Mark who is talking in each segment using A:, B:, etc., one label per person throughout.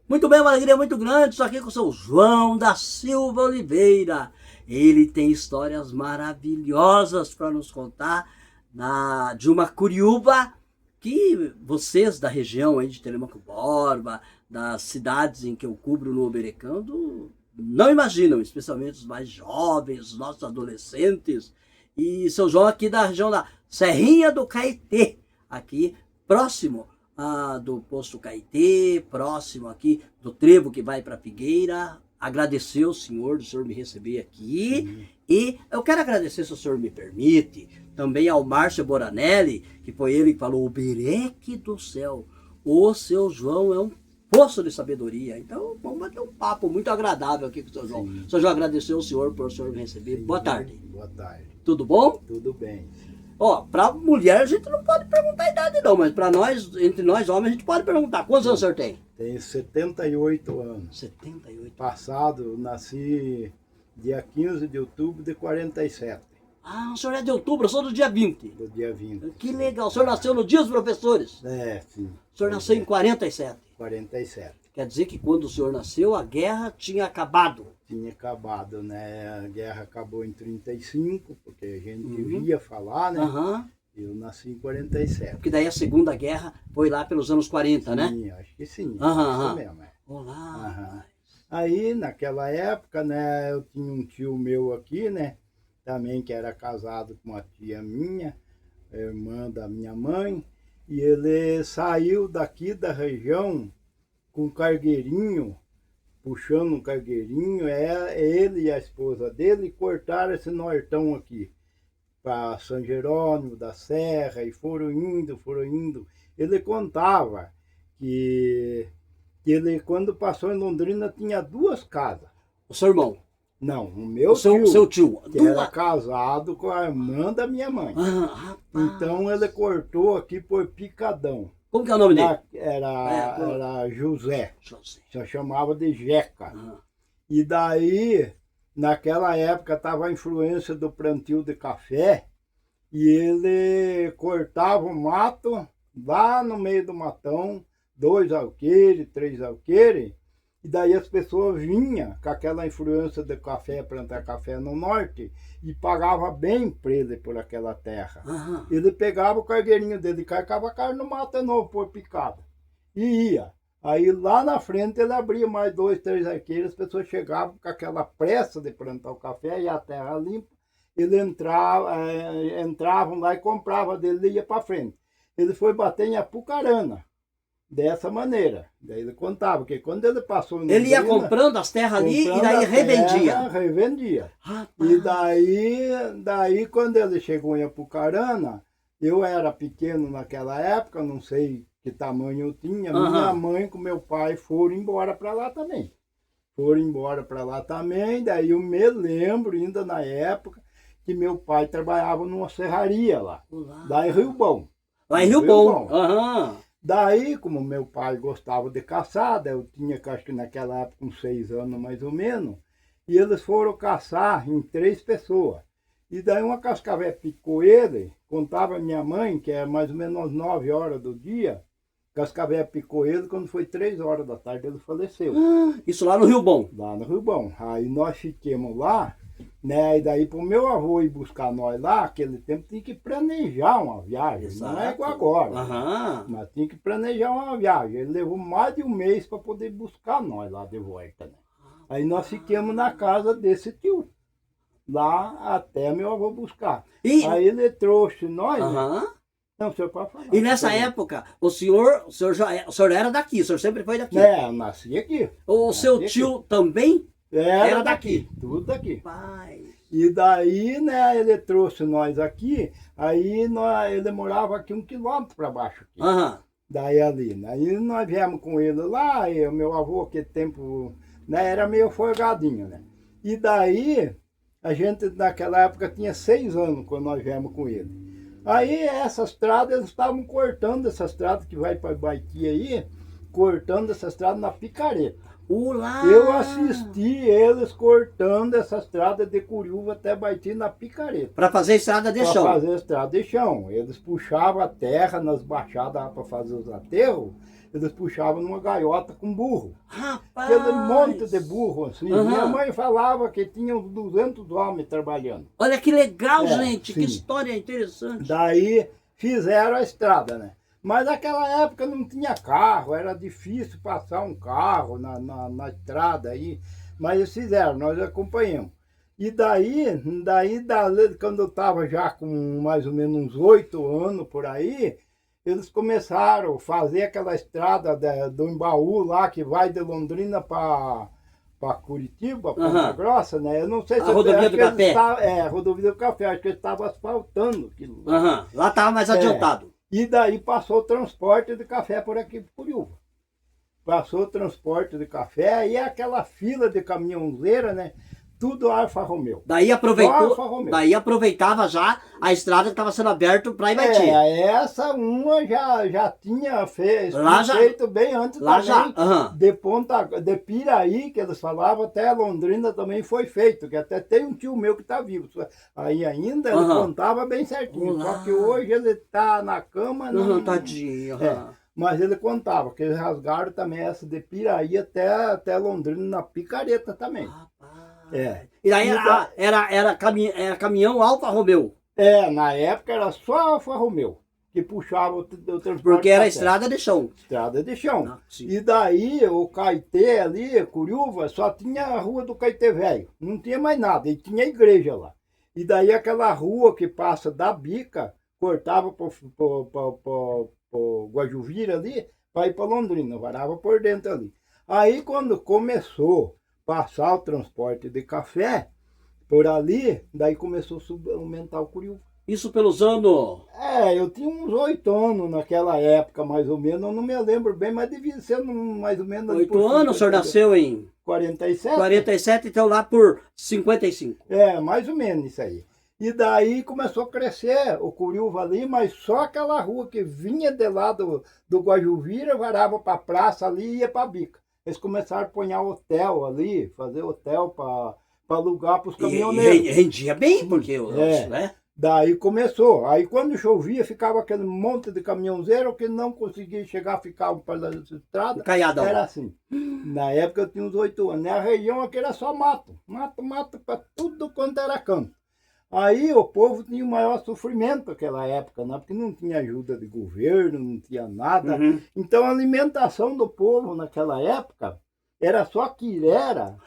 A: Muito bem, uma alegria muito grande. Estou aqui com o seu João da Silva Oliveira. Ele tem histórias maravilhosas para nos contar de uma curiúba que vocês da região aí de Telêmaco Borba, das cidades em que eu cubro no Oberecando, não imaginam, especialmente os mais jovens, os nossos adolescentes. E seu João aqui da região da Serrinha do Caetê, aqui próximo do posto Caetê, próximo aqui do trevo que vai para Figueira. Agradecer ao senhor, do senhor me receber aqui. E eu quero agradecer, se o senhor me permite, também ao Márcio Boranelli, que foi ele que falou: o Bereque do céu, o seu João é um poço de sabedoria. Então vamos bater um papo muito agradável aqui com o seu João. O seu João, agradecer ao senhor por o senhor me receber.
B: Sim,
A: boa tarde.
B: Boa tarde.
A: Tudo bom?
B: Tudo bem.
A: Ó, pra mulher a gente não pode perguntar a idade não, mas pra nós, entre nós homens, a gente pode perguntar. Quantos anos o senhor tem?
B: Tenho 78 anos.
A: 78.
B: Passado, eu nasci dia 15 de outubro de 47.
A: Ah, o senhor é de outubro, eu sou do dia 20.
B: Do dia 20.
A: Que legal, o senhor nasceu no dia dos professores.
B: Sim.
A: O senhor nasceu em 47.
B: 47.
A: Quer dizer que quando o senhor nasceu, a guerra tinha acabado.
B: Tinha acabado, né? A guerra acabou em 35, porque a gente via falar, né?
A: Aham.
B: Eu nasci em 47.
A: Porque daí a Segunda Guerra foi lá pelos anos 40, né?
B: Sim, acho que sim.
A: Aham.
B: Isso mesmo, é.
A: Olá.
B: Aham. Aí, naquela época, né, eu tinha um tio meu aqui, né, também que era casado com uma tia minha, irmã da minha mãe, e ele saiu daqui da região com um cargueirinho, puxando um cargueirinho, ele e a esposa dele cortaram esse nortão aqui, para São Jerônimo da Serra, e foram indo. Ele contava que ele, quando passou em Londrina, tinha 2 casas.
A: O seu irmão?
B: Não, o meu
A: seu tio.
B: que era casado com a irmã da minha mãe.
A: Ah, rapaz.
B: Então ele cortou aqui por Picadão.
A: Como que é o nome dele?
B: Era José,
A: José.
B: só chamava de Jeca.
A: Ah.
B: E daí, naquela época, estava a influência do plantio de café, e ele cortava o mato lá no meio do matão, 2 alqueires, 3 alqueires, e daí as pessoas vinham com aquela influência do café, plantar café no norte, e pagava bem para ele por aquela terra.
A: Aham.
B: Ele pegava o cargueirinho dele, carregava a carne no mato de novo, por picada, e ia. Aí lá na frente ele abria mais 2, 3 arqueiros, as pessoas chegavam com aquela pressa de plantar o café e a terra limpa, ele entravam lá e comprava dele e ia para frente. Ele foi bater em Apucarana, dessa maneira. Daí ele contava que quando ele passou...
A: Ele ia comprando as terras ali e daí revendia.
B: Revendia.
A: Rapaz.
B: E daí quando ele chegou em Apucarana, eu era pequeno naquela época, não sei que tamanho eu tinha, minha mãe com meu pai foram embora para lá também. Daí eu me lembro, ainda na época, que meu pai trabalhava numa serraria lá em Rio Bom.
A: Lá em Rio Bom. Aham.
B: Daí, como meu pai gostava de caçada, eu tinha, acho que naquela época, uns 6 anos mais ou menos, e eles foram caçar em 3 pessoas. E daí uma cascavel picou ele, contava minha mãe, que é mais ou menos às 9 horas do dia, cascavel picou ele, quando foi 3 horas da tarde ele faleceu.
A: Isso lá no Rio Bom.
B: Lá no Rio Bom. Aí nós ficamos lá, né? E daí para o meu avô ir buscar nós lá, aquele tempo tinha que planejar uma viagem. Exato. Não é igual agora. Mas tinha que planejar uma viagem. Ele levou mais de um mês para poder buscar nós lá de volta, né? Aí nós ficamos na casa desse tio, lá até meu avô buscar. Aí ele trouxe nós. Né? Não, o senhor pode falar.
A: E nessa época, o senhor era daqui, o senhor sempre foi daqui.
B: Eu nasci aqui.
A: O seu tio também?
B: Era daqui, tudo daqui.
A: Pai.
B: E daí, né, ele trouxe nós aqui, aí ele morava aqui 1 quilômetro para baixo. Aqui. Daí ali, né? Aí nós viemos com ele lá, e o meu avô, aquele tempo, né, era meio folgadinho, né? E daí, a gente naquela época tinha 6 anos quando nós viemos com ele. Aí essas estradas, eles estavam cortando essa estrada que vai para Baiti aí, cortando essa estrada na picareta.
A: Olá!
B: Eu assisti eles cortando essa estrada de Curiúva até Baiti na picareta.
A: Para fazer estrada de
B: Para
A: chão.
B: fazer estrada de chão. Eles puxavam a terra nas baixadas para fazer os aterros, eles puxavam numa gaiota com burro.
A: Rapaz!
B: Aquele monte de burro assim.
A: Aham.
B: Minha mãe falava que tinha uns 200 homens trabalhando.
A: Olha que legal,
B: É,
A: gente. Que
B: sim.
A: história interessante.
B: Daí fizeram a estrada, né? Mas naquela época não tinha carro, era difícil passar um carro na estrada aí. Mas eles fizeram, nós acompanhamos. E daí quando eu estava já com mais ou menos uns 8 anos por aí, eles começaram a fazer aquela estrada do Embaú lá, que vai de Londrina para Curitiba, Ponta
A: Aham.
B: Grossa, né? Eu não sei se
A: A rodovia
B: acho
A: do
B: que eles
A: Café.
B: estavam- a rodovia do Café, acho que eles estavam asfaltando aquilo lá.
A: Aham. Lá estava mais adiantado.
B: E daí passou o transporte de café por aqui por Curiúva. Passou o transporte de café e aquela fila de caminhãozeira, né? Tudo Alfa Romeo.
A: Daí
B: Alfa
A: aproveitou,
B: Romeo.
A: daí aproveitava já a estrada que estava sendo aberta para Ibaiti.
B: Essa uma já tinha
A: Lá já-
B: feito bem antes
A: Lá
B: também.
A: já. Aham.
B: De Piraí, que eles falavam, até Londrina também foi feito, que até tem um tio meu que está vivo. Aí ainda ele
A: Aham.
B: contava bem certinho.
A: Olá.
B: Só que hoje ele está na cama.
A: Aham, tadinho. Aham.
B: Mas ele contava que eles rasgaram também essa de Piraí até Londrina na picareta também.
A: Rapaz.
B: É.
A: E daí
B: E
A: era caminhão Alfa Romeo.
B: Na época era só Alfa Romeo que puxava o transporte.
A: Porque era
B: café.
A: estrada de chão.
B: Estrada de chão.
A: Ah, sim.
B: E daí o Caetê ali, Curiúva, só tinha a rua do Caetê Velho. Não tinha mais nada. E tinha igreja lá. E daí aquela rua que passa da Bica, cortava pro Guajuvira ali, para ir para Londrina, varava por dentro ali. Aí quando começou a passar o transporte de café por ali, daí começou a aumentar o Curiúva.
A: Isso pelos anos.
B: Eu tinha uns 8 anos naquela época, mais ou menos, eu não me lembro bem, mas devia ser mais ou menos...
A: 8 anos, o senhor nasceu em
B: 47?
A: 47, então lá por 55.
B: Mais ou menos isso aí. E daí começou a crescer o Curiúva ali, mas só aquela rua que vinha de lá do Guajuvira, varava para a praça ali e ia para a Bica. Eles começaram a pôr hotel ali, fazer hotel para alugar para os
A: E
B: caminhoneiros.
A: rendia bem, porque né?
B: Daí começou. Aí quando chovia, ficava aquele monte de caminhãozeiro que não conseguia chegar, ficava para a estrada.
A: Caiadão.
B: Era assim. Na época eu tinha uns 8 anos. A região aqui era só mato. Mato para tudo quanto era canto. Aí o povo tinha o maior sofrimento naquela época, né? Porque não tinha ajuda de governo, não tinha nada.
A: Uhum.
B: Então a alimentação do povo naquela época era só quirera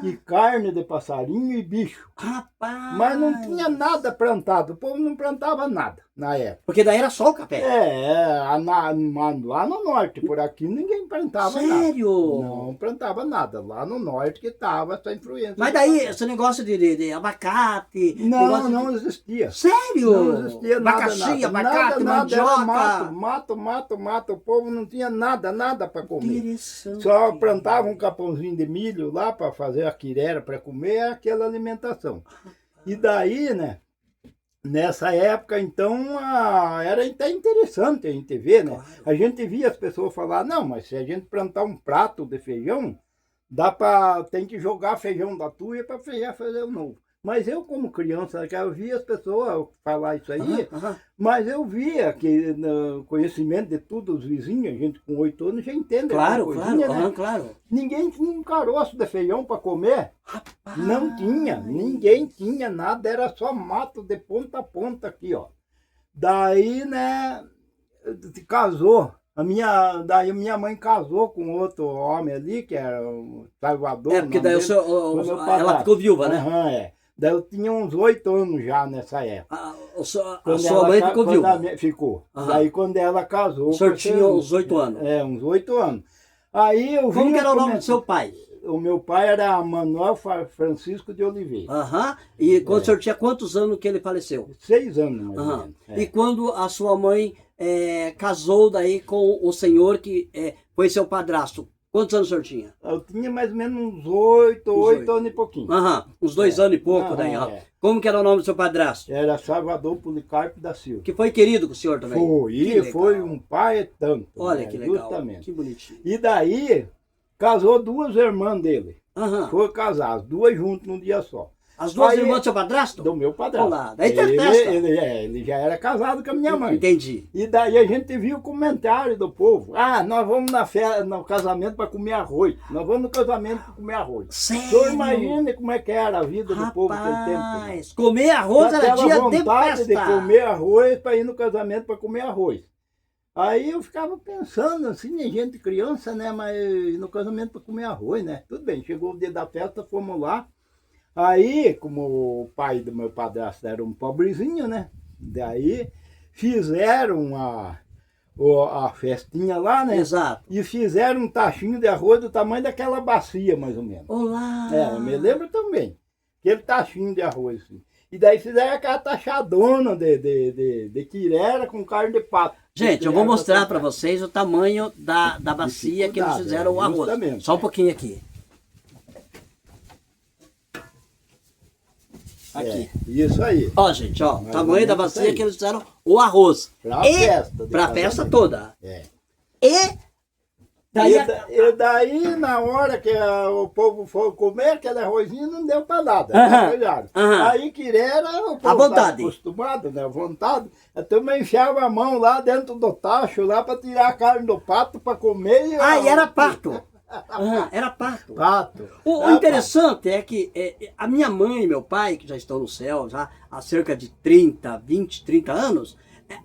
B: e carne de passarinho e bicho.
A: Rapaz.
B: Mas não tinha nada plantado, o povo não plantava nada na época.
A: Porque daí era só o café.
B: Lá no norte, por aqui, ninguém plantava nada.
A: Sério?
B: Não plantava nada. Lá no norte que estava essa influência.
A: Mas
B: do
A: daí,
B: café.
A: esse negócio de abacate...
B: Não,
A: negócio
B: não
A: de...
B: existia.
A: Sério?
B: Não existia nada.
A: Abacaxi,
B: nada.
A: abacate,
B: Nada, era
A: mandioca.
B: mato. O povo não tinha nada para comer.
A: Interessante.
B: Só plantava um capãozinho de milho lá para fazer a quirera para comer, aquela alimentação. E daí, né? Nessa época, então, era até interessante a gente ver, né?
A: Claro.
B: A gente via as pessoas falar, não, mas se a gente plantar um prato de feijão, tem que jogar feijão da tuia para fazer o novo. Mas eu, como criança, eu via as pessoas falar isso aí, mas eu via que no conhecimento de todos os vizinhos, a gente com 8 anos já entende.
A: Claro,
B: coisinha,
A: claro,
B: né?
A: claro.
B: Ninguém tinha um caroço de feijão para comer.
A: Rapaz.
B: Não tinha, ninguém tinha nada, era só mato de ponta a ponta aqui, ó. Daí, né, casou. Daí minha mãe casou com outro homem ali, que era o Salvador.
A: Porque
B: o
A: daí
B: nome dele.
A: ela ficou viúva, né?
B: Aham, Daí eu tinha uns 8 anos já nessa época.
A: A
B: Quando
A: sua
B: ela
A: mãe
B: ca-
A: ficou
B: quando
A: viúva.
B: Ficou.
A: Aham.
B: Daí quando ela casou...
A: O senhor
B: com
A: tinha
B: esse-
A: uns 8 anos.
B: uns 8 anos. Aí eu
A: Como
B: vinha
A: que era o nome
B: come-
A: do seu pai?
B: O meu pai era Manuel Francisco de Oliveira.
A: Aham. E quando o senhor tinha quantos anos que ele faleceu?
B: 6 anos, mais ou
A: Aham.
B: menos.
A: E quando a sua mãe casou daí com o senhor que foi seu padrasto, quantos anos o senhor tinha?
B: Eu tinha mais ou menos uns 8 anos e pouquinho.
A: Aham, uns 2 anos e pouco daí, ó. Como que era o nome do seu padrasto?
B: Era Salvador Policarpo da Silva.
A: Que foi querido com o senhor também?
B: Foi,
A: Que
B: e
A: legal.
B: foi um pai tanto.
A: Olha
B: né,
A: que legal,
B: Justamente.
A: que bonitinho.
B: E daí, casou duas irmãs dele.
A: Aham.
B: Foram casar, as duas juntas num dia só.
A: As duas
B: Aí,
A: irmãs do seu padrasto?
B: do meu padrasto.
A: Olá, daí tem festa.
B: Ele já era casado com a minha mãe.
A: Entendi.
B: E daí a gente viu o comentário do povo. Ah, nós vamos no casamento para comer arroz. Nós vamos no casamento para comer arroz.
A: Sério?
B: O senhor imagina como é que era a vida do povo naquele tempo.
A: Rapaz, comer arroz era
B: Aquela
A: dia de
B: vontade de
A: festa.
B: comer arroz para ir no casamento para comer arroz. Aí eu ficava pensando assim, a gente criança, né? Mas no casamento para comer arroz, né? Tudo bem, chegou o dia da festa, fomos lá. Aí, como o pai do meu padrasto era um pobrezinho, né? Daí fizeram a festinha lá, né?
A: Exato.
B: E fizeram um tachinho de arroz do tamanho daquela bacia, mais ou menos.
A: Olá.
B: Eu me lembro também. Aquele tachinho de arroz, assim. E daí fizeram aquela tachadona de quirera com carne de pato.
A: Gente, eu vou mostrar para vocês o tamanho da bacia que eles fizeram o arroz.
B: Justamente.
A: Só um pouquinho aqui. Aqui.
B: Isso aí.
A: Ó, gente, ó, o
B: Mais
A: tamanho
B: ou
A: da
B: menos
A: bacia
B: isso aí.
A: que eles fizeram o arroz.
B: Pra festa. de
A: Pra festa
B: casamento.
A: toda.
B: É.
A: E daí
B: E daí, na hora que o povo foi comer aquele arrozinho, não deu para nada.
A: Aham,
B: Né?
A: aham.
B: Aí quirera, o povo
A: À vontade.
B: tava acostumado, né? À vontade. A turma enfiava a mão lá dentro do tacho, lá para tirar a carne do pato para comer.
A: e era pato. Aham, era pato.
B: Pato.
A: O interessante é que a minha mãe e meu pai, que já estão no céu já há cerca de 30 anos,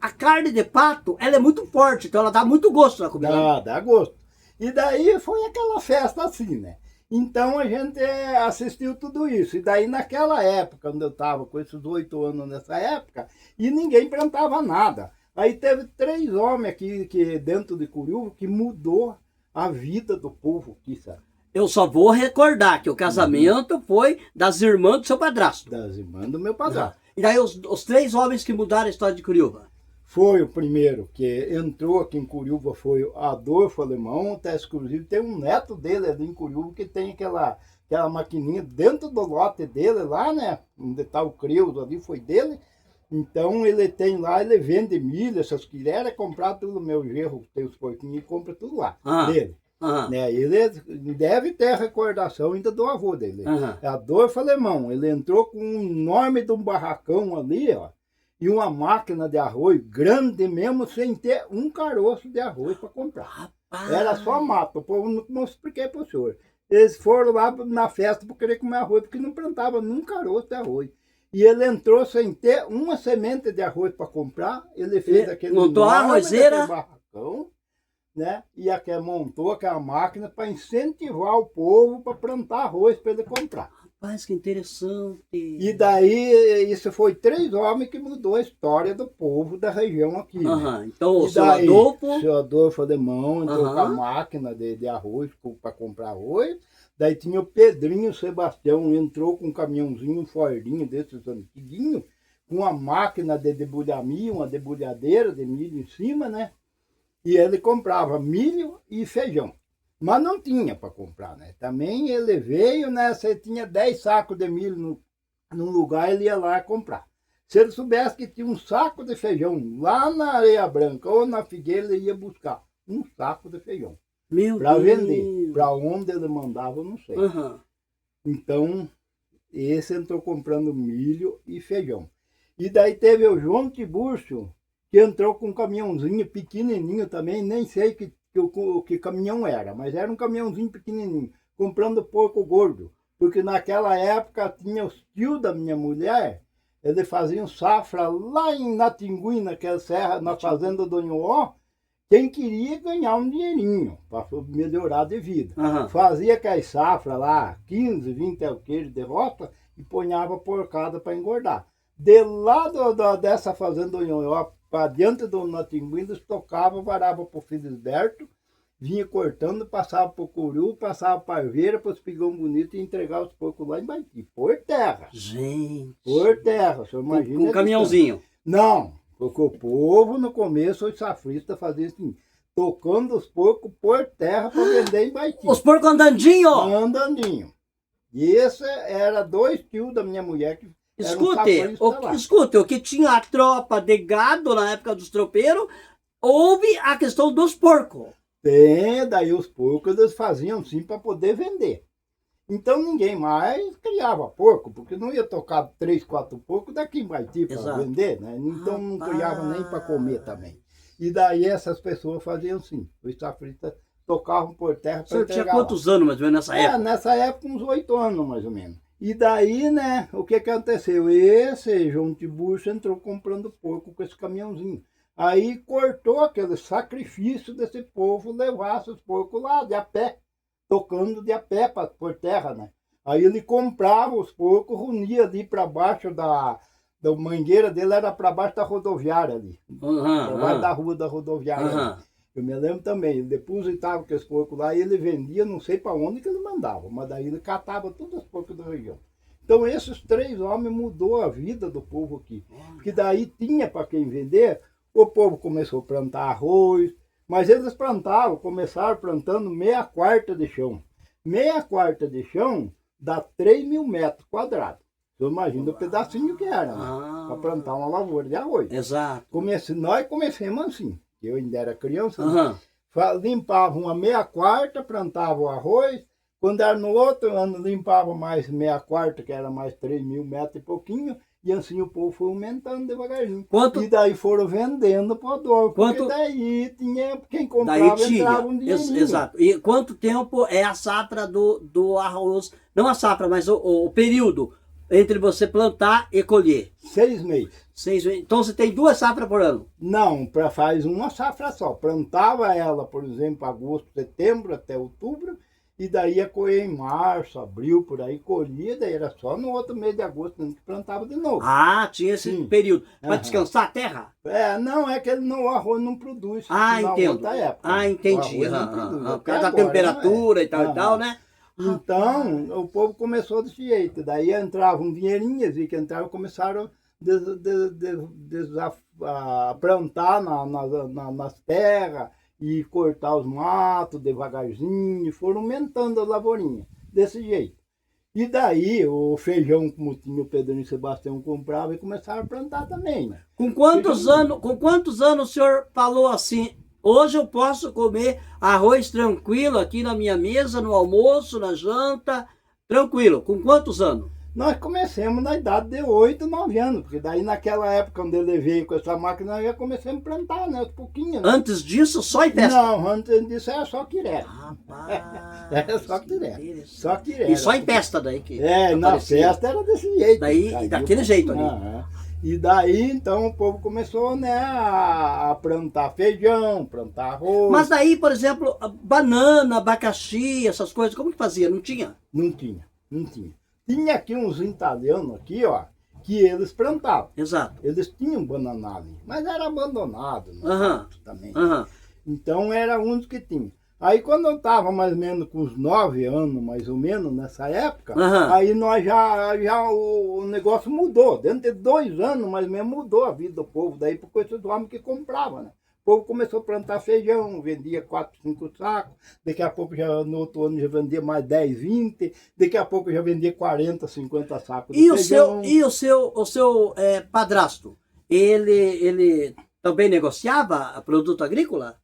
A: a carne de pato, ela é muito forte, então ela dá muito gosto na comida.
B: Dá gosto. E daí foi aquela festa assim, né? Então a gente assistiu tudo isso. E daí naquela época, quando eu estava com esses 8 anos nessa época, e ninguém plantava nada. Aí teve 3 homens aqui que dentro de Curiúva que mudou a vida do povo aqui, sabe?
A: Eu só vou recordar que o casamento foi das irmãs do seu padrasto.
B: Das irmãs do meu padrasto.
A: E daí os 3 homens que mudaram a história de Curiúva.
B: Foi o primeiro que entrou aqui em Curiúva, foi o Adolfo Alemão, até exclusivo. Tem um neto dele ali em Curiúva que tem aquela maquininha dentro do lote dele lá, né? Onde está o Creuso ali, foi dele. Então ele tem lá, ele vende milho, essas quireras, comprar tudo no meu genro, tem os porquinhos e compra tudo lá, dele. Né? Ele deve ter a recordação ainda do avô dele. Adolfo Alemão, ele entrou com um enorme de um barracão ali, ó, e uma máquina de arroz grande mesmo, sem ter um caroço de arroz para comprar. Era só mato, o povo não expliquei para o senhor. Eles foram lá na festa para querer comer arroz, porque não plantava num caroço de arroz. E ele entrou sem ter uma semente de arroz para comprar. Ele fez aquele
A: montou a arrozeira,
B: barracão, né? E montou aquela máquina para incentivar o povo para plantar arroz para ele comprar.
A: Rapaz, que interessante.
B: E daí, isso foi 3 homens que mudou a história do povo da região aqui. Né?
A: Então, o seu
B: daí,
A: Adolfo...
B: seu Adolfo Alemão entrou com a máquina de arroz para comprar arroz. Daí tinha o Pedrinho Sebastião, entrou com um caminhãozinho, um Fordinho desses antiguinhos, com uma máquina de debulhamia, uma debulhadeira de milho em cima, né? E ele comprava milho e feijão. Mas não tinha para comprar, né? Também ele veio, né? Você tinha 10 sacos de milho num lugar, ele ia lá comprar. Se ele soubesse que tinha um saco de feijão lá na Areia Branca ou na Figueira, ele ia buscar um saco de feijão. Para vender. Para onde ele mandava, eu não sei. Então, esse entrou comprando milho e feijão. E daí teve o João Tiburcio, que entrou com um caminhãozinho pequenininho também, nem sei que caminhão era, mas era um caminhãozinho pequenininho, comprando porco gordo. Porque naquela época tinha os tios da minha mulher, eles faziam safra lá em Natingui, naquela serra, na fazenda do Nhoó. Quem queria ganhar um dinheirinho para melhorar de vida. Fazia aquelas safras lá, 15, 20 alqueires de roça e ponhava porcada para engordar. De lá dessa fazenda do Nhonhó, para diante do Natingui, eles tocavam, varava para o Felisberto, vinha cortando, passava para o Curu, passava para a Arveira, para os pigão bonitos e entregava os porcos lá em Baiti, por terra.
A: Gente!
B: Por terra, você imagina.
A: Com um caminhãozinho?
B: Não. Porque o povo, no começo, os safristas faziam assim, tocando os porcos por terra para vender em Baiti.
A: Os porcos andandinho?
B: Andandinho. E esse era 2 tios da minha mulher que
A: Escute, o que tinha a tropa de gado na época dos tropeiros, houve a questão dos porcos.
B: Tem, daí os porcos eles faziam sim para poder vender. Então ninguém mais criava porco, porque não ia tocar 3, 4 porcos daqui vai ter para
A: Exato.
B: vender, né? Então não criava nem para comer
A: Rapaz.
B: também. E daí essas pessoas faziam sim. Os safristas tocavam por terra
A: O
B: para
A: senhor tinha
B: entregar lá.
A: quantos anos, mais ou menos, nessa época?
B: Nessa época uns 8 anos mais ou menos. E daí, né, o que aconteceu? Esse João Tiburcio entrou comprando porco com esse caminhãozinho. Aí cortou aquele sacrifício desse povo levar os porcos lá de a pé, tocando de a pé por terra, né? Aí ele comprava os porcos, reunia ali para baixo da mangueira dele, era para baixo da rodoviária ali, para baixo da rua da rodoviária ali. Eu me lembro também, ele depositava aqueles porcos lá e ele vendia, não sei para onde que ele mandava, mas daí ele catava todos os porcos da região. Então esses 3 homens mudou a vida do povo aqui, porque daí tinha para quem vender, o povo começou a plantar arroz, mas eles plantavam, começaram plantando meia quarta de chão. Meia quarta de chão dá 3.000 metros quadrados. Você imagina o pedacinho que era, né? Para plantar uma lavoura de arroz.
A: Exato.
B: Nós comecemos assim, eu ainda era criança,
A: Aham.
B: limpava uma meia quarta, plantava o arroz, quando era no outro ano limpava mais meia quarta, que era mais 3.000 metros e pouquinho, e assim o povo foi aumentando devagarzinho.
A: Quanto,
B: E daí foram vendendo para o dono, porque
A: Quanto-
B: daí tinha, quem
A: daí
B: comprava
A: tinha.
B: entrava um dinheirinho.
A: Exato. E quanto tempo é a safra do arroz? Não a safra, mas o período entre você plantar e colher.
B: 6 meses.
A: 6 meses. Então você tem 2 safras por ano.
B: Não, faz uma safra só. Plantava ela, por exemplo, agosto, setembro até outubro, e daí ia colher em março, abril, por aí, colhia, daí era só no outro mês de agosto que plantava de novo.
A: Ah, tinha esse
B: Sim.
A: período. Para
B: Aham.
A: descansar a terra?
B: Não, é que o arroz não produz.
A: Ah,
B: na
A: entendo.
B: outra época.
A: Ah, entendi.
B: O arroz não
A: Aham,
B: produz,
A: aham. Por
B: até
A: causa da
B: agora,
A: temperatura e tal
B: Aham.
A: e tal, né?
B: Então, o povo começou desse jeito. Daí entrava um dinheirinho, e que entravam começaram a plantar nas terras e cortar os matos devagarzinho, foram aumentando a lavourinha, desse jeito. E daí o feijão, como tinha o Pedrinho e Sebastião comprava, e começaram a plantar também, né?
A: Com quantos anos o senhor falou assim? Hoje eu posso comer arroz tranquilo aqui na minha mesa, no almoço, na janta, tranquilo. Com quantos anos?
B: Nós começamos na idade de 8, 9 anos, porque daí naquela época onde ele veio com essa máquina, nós já começamos a plantar, né? Um pouquinho, né?
A: Antes disso, só em festa?
B: Não, antes disso era só quiré.
A: Rapaz,
B: Era só
A: que
B: quiré.
A: interessante.
B: Só quiré.
A: E só em festa daí que
B: Na
A: aparecia.
B: festa era desse jeito.
A: Daí, daquele jeito ali.
B: E daí, então, o povo começou, né, a plantar feijão, plantar arroz.
A: Mas daí, por exemplo, banana, abacaxi, essas coisas, como que fazia? Não tinha?
B: Não tinha. Tinha aqui uns italianos aqui, ó, que eles plantavam.
A: Exato.
B: Eles tinham banana ali, mas era abandonado, né,
A: Aham.
B: também.
A: Aham.
B: Então era um dos que tinha. Aí quando eu estava mais ou menos com uns 9 anos, mais ou menos, nessa época,
A: Aham.
B: aí nós já o negócio mudou. Dentro de 2 anos, mais ou menos, mudou a vida do povo. Daí por coisa do homem que comprava, né? O povo começou a plantar feijão, vendia 4, 5 sacos. Daqui a pouco, no outro ano, já vendia mais 10, 20. Daqui a pouco já vendia 40, 50 sacos de feijão.
A: O seu padrasto, ele também negociava produto agrícola?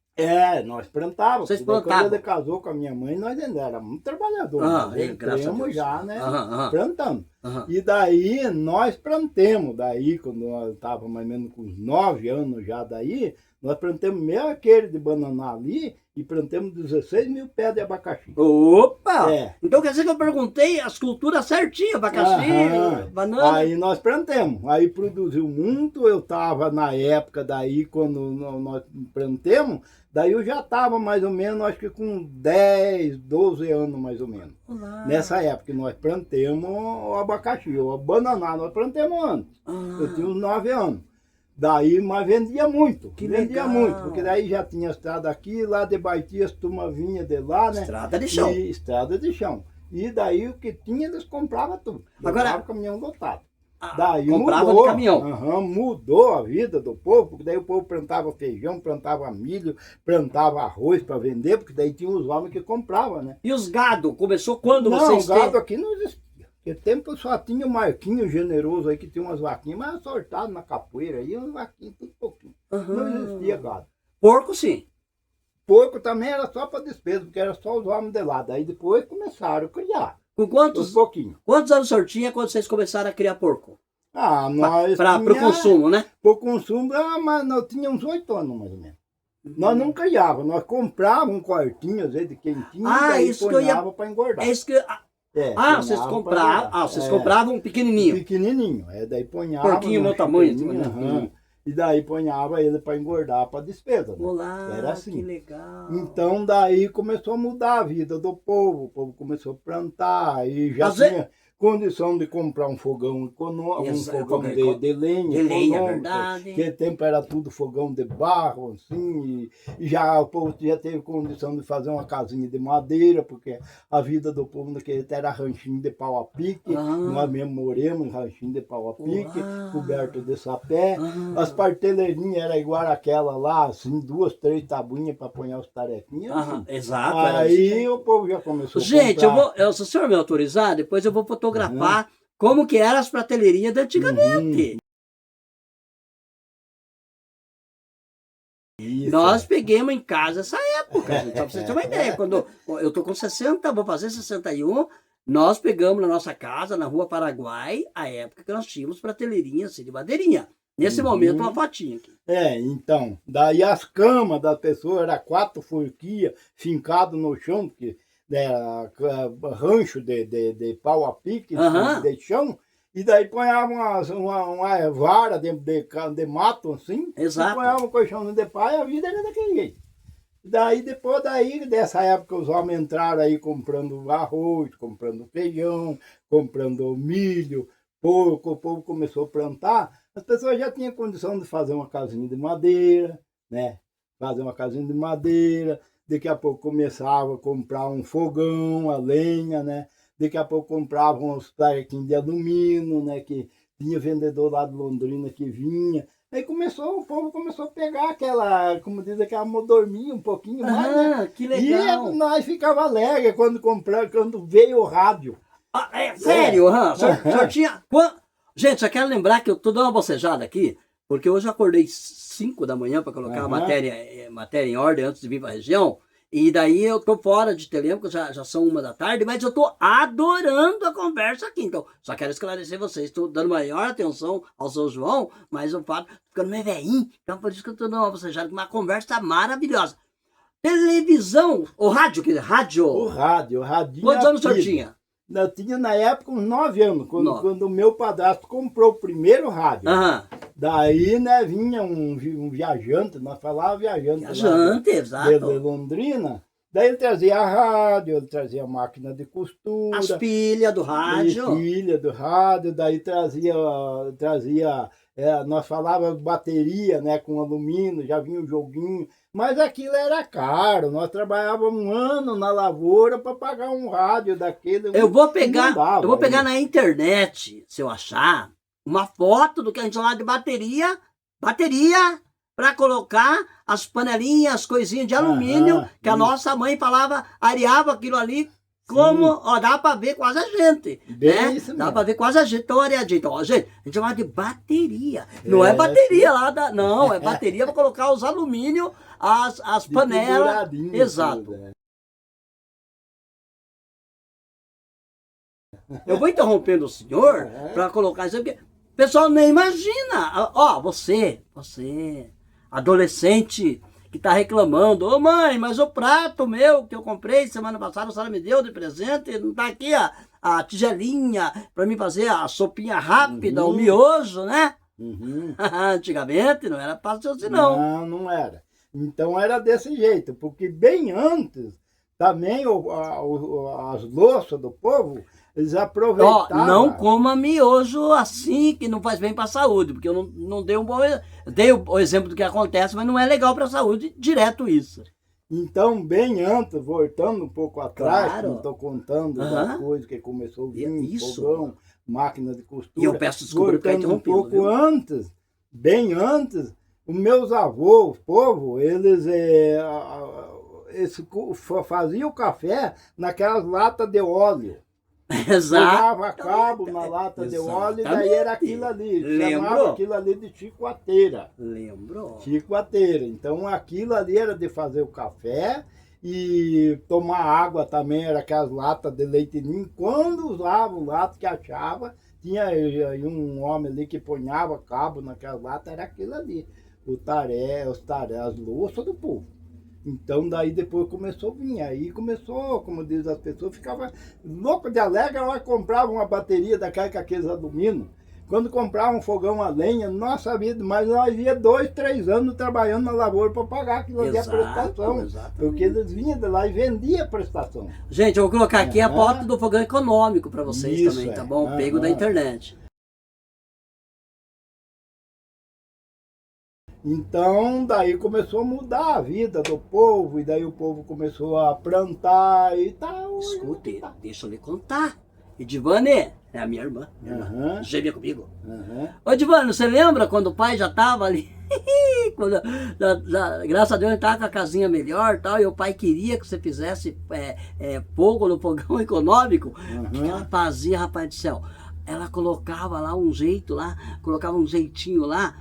B: Nós plantávamos.
A: Vocês
B: Quando
A: plantavam?
B: ele casou com a minha mãe, nós ainda éramos muito trabalhadores.
A: Graças a Deus.
B: Já, né?
A: Aham.
B: Plantando.
A: Aham.
B: E daí nós plantemos. Daí, quando nós estávamos mais ou menos com uns 9 anos já daí, nós plantamos meio aquele de banana ali e plantamos 16.000 pés de abacaxi.
A: Opa!
B: É.
A: Então quer dizer que eu perguntei as culturas certinhas, abacaxi, banana.
B: Aí nós plantemos. Aí produziu muito. Eu estava na época daí, quando nós plantemos, daí eu já estava mais ou menos, acho que com 10, 12 anos mais ou menos.
A: Olá.
B: Nessa época que nós plantemos o abacaxi. O bananá nós plantemos antes. Eu tinha uns 9 anos. Daí, mas vendia muito.
A: Que
B: vendia
A: legal.
B: muito, porque daí já tinha estrada aqui, lá de Baiti as turma vinha de lá, né?
A: Estrada de chão.
B: E estrada de chão. E daí o que tinha, eles compravam tudo.
A: Agora-
B: Levavam o caminhão lotado.
A: Ah,
B: Daí
A: comprava
B: mudou,
A: de caminhão.
B: mudou a vida do povo, porque daí o povo plantava feijão, plantava milho, plantava arroz para vender, porque daí tinha os homens que compravam, né?
A: E os gado? Começou quando
B: Não,
A: vocês
B: gado
A: têm?
B: aqui não existia. Naquele tempo só tinha o Marquinho generoso aí, que tinha umas vaquinhas, mas sortado na capoeira aí, umas vaquinhas, tudo pouquinho. Não existia gado.
A: Porco sim.
B: porco também era só para despesa, porque era só os homens de lá. Daí depois começaram a criar,
A: Com
B: uns pouquinhos.
A: quantos anos o senhor tinha quando vocês começaram a criar porco?
B: Ah, nós
A: Para o consumo, né?
B: Para o consumo, mas nós tínhamos 8 anos, mais ou menos. Nós não criávamos, nós comprávamos um quartinho, às vezes, de quentinho, e
A: isso que eu ia...
B: para engordar.
A: É isso que... vocês
B: ponhava
A: compravam, vocês compravam um pequenininho.
B: Pequenininho, daí ponhava...
A: Porquinho meu tamanho.
B: E daí ponhava ele para engordar, para despesa. Né?
A: Olá,
B: era assim.
A: Que legal.
B: Então daí começou a mudar a vida do povo, o povo começou a plantar, e já tinha condição de comprar um fogão econômico, um fogão de lenha.
A: De lenha, verdade.
B: Naquele tempo era tudo fogão de barro, assim, e já o povo já teve condição de fazer uma casinha de madeira, porque a vida do povo naquele tempo era ranchinho de pau a pique, nós mesmo moremos, ranchinho de pau a pique, coberto de sapé. As parteleirinhas eram igual aquela lá, assim, 2, 3 tabuinhas para pôr os tarefinhas. Assim.
A: Exato.
B: Aí o povo já começou
A: a
B: comprar.
A: Se o senhor me autorizar, depois eu vou fotografar como que eram as prateleirinhas de antigamente. Nós pegamos em casa essa época, gente, só para vocês terem uma ideia. Quando eu tô com 60, vou fazer 61, nós pegamos na nossa casa, na Rua Paraguai, a época que nós tínhamos prateleirinha assim, de madeirinha. Nesse momento, uma fotinha aqui.
B: Então, daí as camas das pessoas eram 4 forquias fincadas no chão, porque era rancho de pau a pique, de chão, e daí ponhava uma vara de mato, assim,
A: exato.
B: E ponhava um colchão de pau e a vida era daquele jeito. Daí, depois dessa época, os homens entraram aí comprando arroz, comprando feijão, comprando milho, porco, o povo começou a plantar, as pessoas já tinham condição de fazer uma casinha de madeira, né? Fazer uma casinha de madeira, daqui a pouco começava a comprar um fogão, a lenha, né? Daqui a pouco compravam uns plaquinhos de alumínio, né? Que tinha vendedor lá de Londrina que vinha. Aí o povo começou a pegar aquela, como diz, aquela modorminha um pouquinho mais, né?
A: Que legal.
B: E nós ficava alegre quando veio o rádio.
A: Sério? O senhor tinha... Gente, só quero lembrar que eu tô dando uma bocejada aqui, porque hoje eu acordei 5 da manhã para colocar a matéria em ordem antes de vir para a região. E daí eu tô fora de Telêmaco, já são 1 da tarde, mas eu tô adorando a conversa aqui. Então, só quero esclarecer vocês, estou dando maior atenção ao seu João, mas o fato ficando meio velhinho, então por isso que eu tô dando uma bocejada, uma conversa maravilhosa. Televisão, o rádio.
B: O rádio.
A: Quantos anos o senhor tinha?
B: Eu tinha na época uns 9 anos, quando o meu padrasto comprou o primeiro rádio. Daí, né, vinha um viajante, nós falávamos viajante.
A: Exato.
B: De Londrina. Daí ele trazia a rádio, ele trazia a máquina de costura.
A: As pilhas do rádio.
B: Daí trazia nós falávamos bateria, né, com alumínio, já vinha o joguinho. Mas aquilo era caro, nós trabalhávamos 1 ano na lavoura para pagar um rádio daquele.
A: Eu vou pegar na internet, se eu achar, uma foto do que a gente chamava de bateria, para colocar as panelinhas, as coisinhas de alumínio, que a nossa mãe falava, areava aquilo ali, como, dá para ver quase a gente, né? Dá para ver quase a gente, tão areadinho. Então, gente, a gente chamava de bateria. Não é bateria lá não, é bateria para colocar os alumínio, as panelas. Exato. Eu vou interrompendo o senhor para colocar isso, porque o pessoal nem imagina. Você, adolescente, que está reclamando, ô mãe, mas o prato meu que eu comprei semana passada, a senhora me deu de presente, não está aqui a tigelinha para mim fazer a sopinha rápida, o miojo, né? Antigamente não era fácil assim, não.
B: Não era. Então era desse jeito, porque bem antes, também as louças do povo, eles aproveitavam.
A: Não coma miojo assim, que não faz bem para a saúde, porque eu não dei um bom exemplo. Dei o exemplo do que acontece, mas não é legal para a saúde, direto isso.
B: Então, bem antes, voltando um pouco atrás, não estou contando da coisa que começou a vir, fogão, máquina de costura.
A: E eu peço desculpa por ter interrompido.
B: Um pouco antes, bem antes, os meus avôs, o povo, eles faziam o café naquelas latas de óleo.
A: Exato.
B: Jogava cabo na lata de óleo e daí era aquilo ali. Chamava
A: Lembrou?
B: aquilo ali de chicoateira.
A: Lembrou?
B: Chicoateira. Então aquilo ali era de fazer o café e tomar água também, era aquelas latas de leite ninho. Quando usava o lato que achava, tinha aí um homem ali que ponhava cabo naquelas latas, era aquilo ali. As louças do povo. Então daí depois começou a vir, aí começou, como diz as pessoas, ficava louco de alegre, ela comprava uma bateria daquela com aqueles alumínio. Quando comprava um fogão a lenha, nossa vida, mas nós ia 2, 3 anos trabalhando na lavoura para pagar aquilo ali, a prestação.
A: Exatamente.
B: Porque eles vinham de lá e vendiam a prestação.
A: Gente, eu vou colocar aqui a foto do fogão econômico para vocês
B: Isso,
A: também, tá
B: é.
A: bom? Pego da internet.
B: Então, daí começou a mudar a vida do povo, e daí o povo começou a plantar e tal.
A: Escute, deixa eu lhe contar. Edivane, é a minha irmã.
B: Aham.
A: Gêmea comigo.
B: Aham.
A: Ô, Edivane, você lembra quando o pai já estava ali? Quando, graças a Deus ele estava com a casinha melhor e tal, e o pai queria que você fizesse fogo no fogão econômico. O que ela fazia, rapaz do céu? Ela colocava lá um jeito lá, colocava um jeitinho lá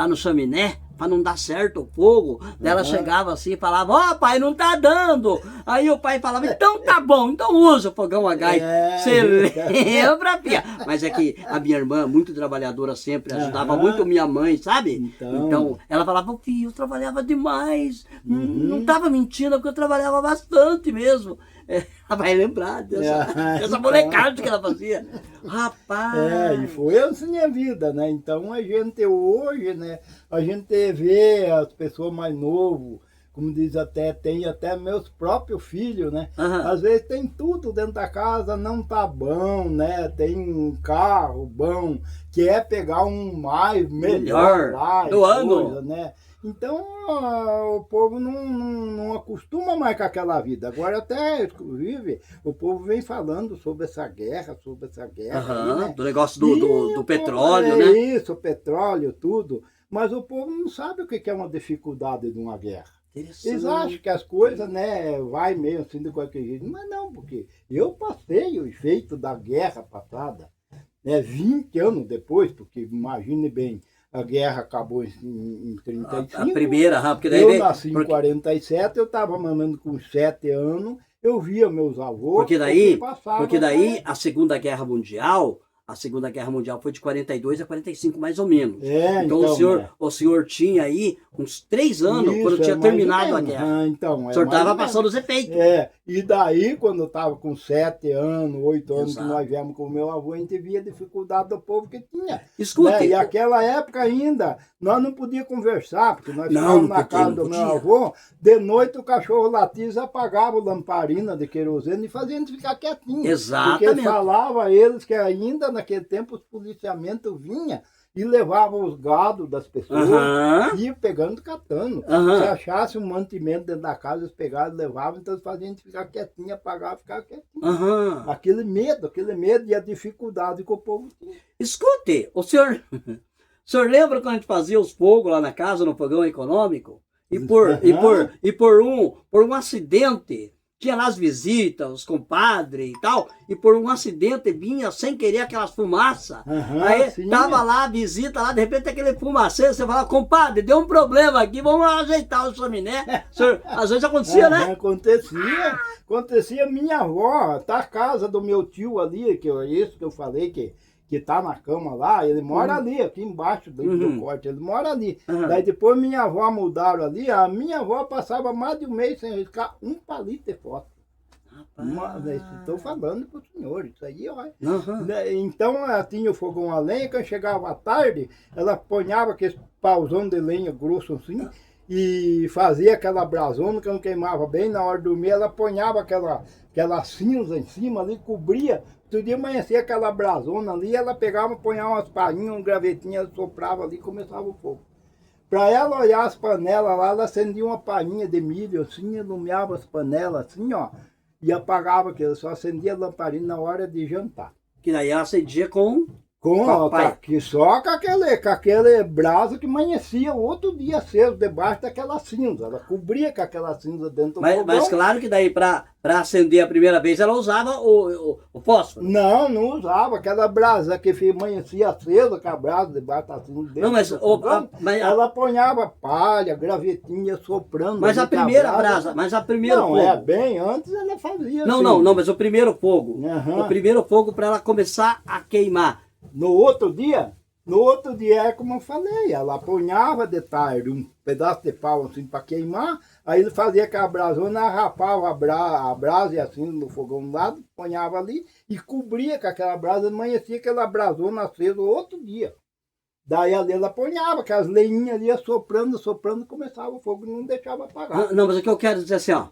A: no chaminé, para não dar certo o fogo. Ela chegava assim e falava, ó pai, não tá dando. Aí o pai falava, então tá bom, então usa o fogão a gás. Você lembra, Pia? Mas é que a minha irmã, muito trabalhadora sempre, ajudava muito minha mãe, sabe? Então ela falava, filho, eu trabalhava demais. Não tava mentindo, porque eu trabalhava bastante mesmo. Ela vai lembrar dessa molecagem que ela fazia. Rapaz!
B: E foi assim a vida, né? Então a gente hoje, né? A gente vê as pessoas mais novas, como diz tem até meus próprios filhos, né? Às vezes tem tudo dentro da casa, não tá bom, né? Tem um carro bom, quer pegar um mais melhor lá,
A: do ano,
B: né? Então o povo não acostuma mais com aquela vida. Agora até, inclusive, o povo vem falando sobre essa guerra aí, né?
A: Do negócio do petróleo, né?
B: Isso, o petróleo, tudo. Mas o povo não sabe o que é uma dificuldade de uma guerra. Eles acham que as coisas, né, vai meio assim de qualquer jeito. Mas não, porque eu passei o efeito da guerra passada, né, 20 anos depois, porque imagine bem, a guerra acabou em 35.
A: A primeira, porque daí
B: eu nasci em 47, eu estava mamando com 7 anos, eu via meus avós.
A: Porque daí a Segunda Guerra Mundial foi de 42 a 45, mais ou menos. Então o senhor tinha aí uns 3 anos, quando tinha terminado a guerra.
B: Então,
A: o senhor estava passando os efeitos.
B: E daí, quando eu estava com 7 anos, 8 anos, que nós viemos com o meu avô, a gente via a dificuldade do povo que tinha.
A: Escuta.
B: Né? E aquela época ainda, nós não podíamos conversar, porque nós ficávamos na casa do meu avô, de noite o cachorro latia, apagava a lamparina de querosene e fazia a gente ficar quietinho.
A: Exatamente.
B: Porque falava a eles que ainda naquele tempo os policiamentos vinham e levavam os gados das pessoas e iam pegando, catando. Se achasse um mantimento dentro da casa, eles pegavam e levavam, então eles faziam a gente ficar quietinho, apagava, ficar quietinho. Aquele medo e a dificuldade que o povo tinha.
A: Escute, o senhor lembra quando a gente fazia os fogos lá na casa, no fogão econômico? E por um acidente, tinha lá as visitas, os compadres e tal, e por um acidente vinha sem querer aquelas fumaças. Aí tava lá a visita, lá de repente aquele fumaceiro, você fala, compadre, deu um problema aqui, vamos ajeitar o chaminé. Às vezes acontecia, né?
B: Acontecia. Minha avó, tá a casa do meu tio ali, que é isso que eu falei, que tá na cama lá, ele mora ali, aqui embaixo do corte, ele mora ali. Daí depois minha avó mudaram ali, a minha avó passava mais de um mês sem riscar um palito de foto. Estou falando para o senhor, isso aí, olha. Então ela tinha o fogão a lenha, quando chegava à tarde, ela ponhava aquele pauzão de lenha grosso assim, e fazia aquela brasona que não queimava bem, na hora de dormir ela ponhava aquela cinza em cima ali, cobria. Todo dia amanhecia aquela brasona ali, ela pegava, ponhava umas palhinhas, um gravetinho, soprava ali e começava o fogo. Para ela olhar as panelas lá, ela acendia uma palhinha de milho assim, iluminava as panelas assim, ó, e apagava aquilo, só acendia a lamparina na hora de jantar.
A: Que daí ela acendia com Papai.
B: Só com aquele brasa que amanhecia o outro dia aceso, debaixo daquela cinza. Ela cobria com aquela cinza dentro do fogão.
A: Mas claro que daí para acender a primeira vez ela usava o fósforo.
B: Não usava. Aquela brasa que amanhecia acesa com a brasa debaixo da cinza dentro
A: Não, mas,
B: do fogão, ela ponhava palha, gravetinha, soprando.
A: Mas a primeira brasa, mas a primeiro
B: não,
A: fogo.
B: bem antes ela fazia
A: Não,
B: assim.
A: não, mas o primeiro fogo.
B: Aham.
A: O primeiro fogo para ela começar a queimar.
B: No outro dia é como eu falei, ela apunhava de tarde um pedaço de pau assim para queimar, aí ele fazia com a brasona, rapava a brasa e assim no fogão do lado, ponhava ali e cobria com aquela brasa, amanhecia aquela brasona acesa o outro dia. Daí ali ela ponhava, com as lenhinhas ali soprando, começava o fogo e não deixava apagar.
A: Não, mas o que eu quero dizer assim, ó.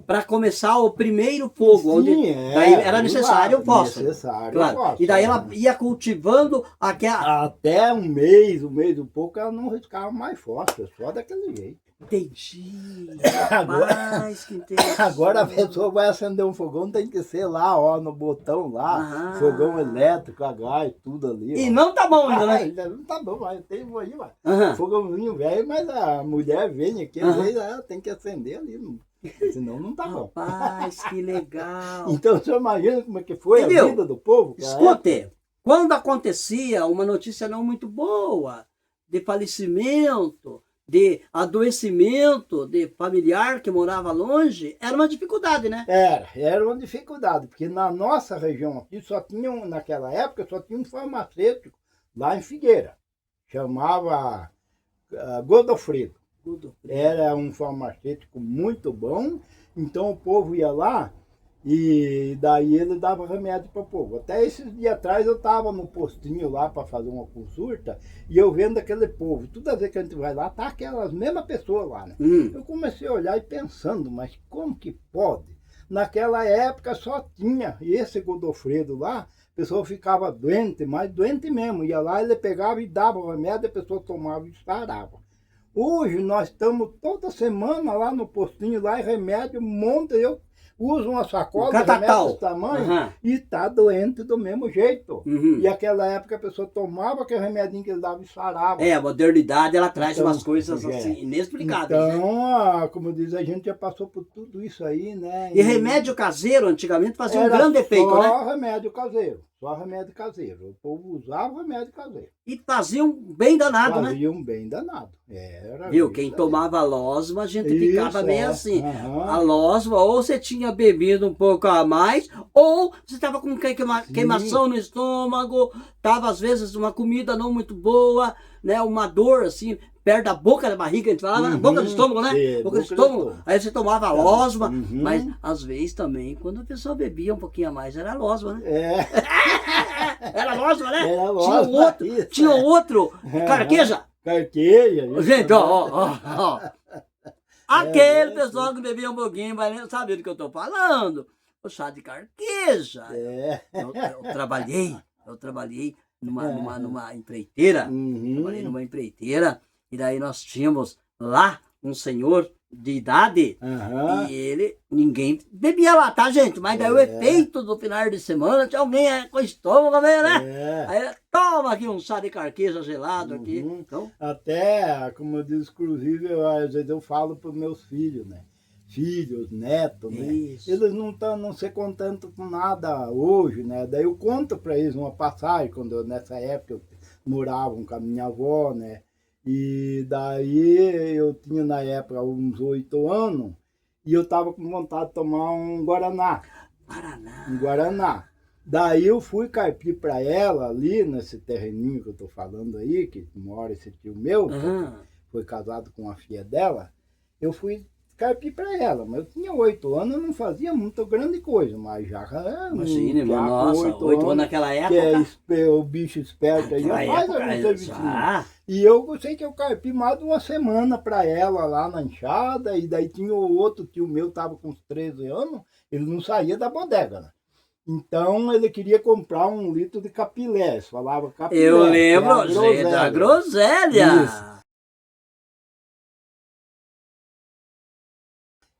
A: Para começar o primeiro fogo,
B: Sim,
A: onde daí era necessário o fósforo.
B: Necessário
A: claro.
B: o fósforo.
A: E daí ela ia cultivando aquela.
B: Até um mês e pouco, ela não riscava mais fósforo, só daquele jeito.
A: Entendi.
B: Agora-
A: Rapaz, que interessante.
B: Agora a pessoa vai acender um fogão, tem que ser lá, ó, no botão lá,
A: Ah.
B: fogão elétrico, a gás, tudo ali.
A: E
B: ó.
A: não tá bom ainda, né?
B: Ainda não tá bom, mas tem um aí, mas
A: Aham.
B: fogãozinho velho, mas a mulher vem aqui, às
A: Aham.
B: vezes ela tem que acender ali, senão não tá bom.
A: Rapaz, que legal.
B: Então você imagina como é que foi a
A: Entendeu?
B: vida do povo? cara?
A: Escute, quando acontecia uma notícia não muito boa, de falecimento, de adoecimento de familiar que morava longe, era uma dificuldade, né?
B: Era uma dificuldade, porque na nossa região aqui naquela época, só tinha um farmacêutico lá em Figueira, chamava Godofredo. Era um farmacêutico muito bom, então o povo ia lá e daí ele dava remédio para o povo. Até esses dias atrás eu estava no postinho lá para fazer uma consulta e eu vendo aquele povo. Toda vez que a gente vai lá, tá aquelas mesmas pessoas lá, né? Eu comecei a olhar e pensando, mas como que pode? Naquela época só tinha esse Godofredo lá, a pessoa ficava doente, mas doente mesmo. Ia lá, ele pegava e dava o remédio, a pessoa tomava e sarava. Hoje nós estamos toda semana lá no postinho, lá em remédio, monta, eu uso uma sacola de remédio desse tamanho e tá doente do mesmo jeito. E naquela época a pessoa tomava aquele remedinho que ele dava e sarava.
A: A modernidade ela traz
B: Então,
A: umas coisas assim inexplicáveis.
B: Então,
A: né?
B: como diz, a gente já passou por tudo isso aí, né?
A: E remédio caseiro antigamente fazia um grande efeito, né?
B: Só remédio caseiro. Só remédio caseiro. O povo usava remédio caseiro.
A: E fazia um bem danado, né?
B: Fazia um bem danado.
A: Viu? Quem tomava losma, a gente ficava meio assim.
B: Aham.
A: A losma, ou você tinha bebido um pouco a mais, ou você estava com queimação no estômago, estava às vezes uma comida não muito boa, né? Uma dor assim, perto da boca da barriga, a gente falava, boca do estômago, né? Boca do estômago. Aí você tomava losma, mas às vezes também, quando a pessoa bebia um pouquinho a mais, era losma, né? Era losma, né?
B: Era losma,
A: tinha outro, carqueja.
B: Carqueja.
A: Gente, ó. Aquele pessoal que bebia um pouquinho, vai saber do que eu tô falando. O chá de carqueja. Eu trabalhei numa empreiteira. Trabalhei numa empreiteira. E daí nós tínhamos lá um senhor de idade. E ninguém bebia lá, tá, gente? Mas daí o efeito do final de semana, tinha alguém com estômago mesmo, né? Aí toma aqui um chá de carqueja gelado aqui. Então,
B: até, como eu disse, inclusive, às vezes eu falo para os meus filhos, né? Filhos, netos, né? Eles não estão não se contentam com nada hoje, né? Daí eu conto para eles uma passagem, nessa época eu morava com a minha avó, né? E daí eu tinha na época uns 8 anos e eu estava com vontade de tomar um Guaraná. Um Guaraná. Daí eu fui carpir para ela ali nesse terreninho que eu estou falando aí, que mora esse tio meu, foi casado com a filha dela. Eu fui carpir para ela, mas eu tinha 8 anos, eu não fazia muita grande coisa, mas já...
A: Imagina, irmão, nossa, 8 anos naquela época.
B: Que é o bicho esperto aí, já faz algum serviço. E eu sei que eu carpi mais de uma semana para ela lá na enxada, e daí tinha o outro tio meu, estava com uns 13 anos, ele não saía da bodega, né? Então ele queria comprar 1 litro de capilé, falava capilé.
A: Eu lembro, da groselha.
B: Isso.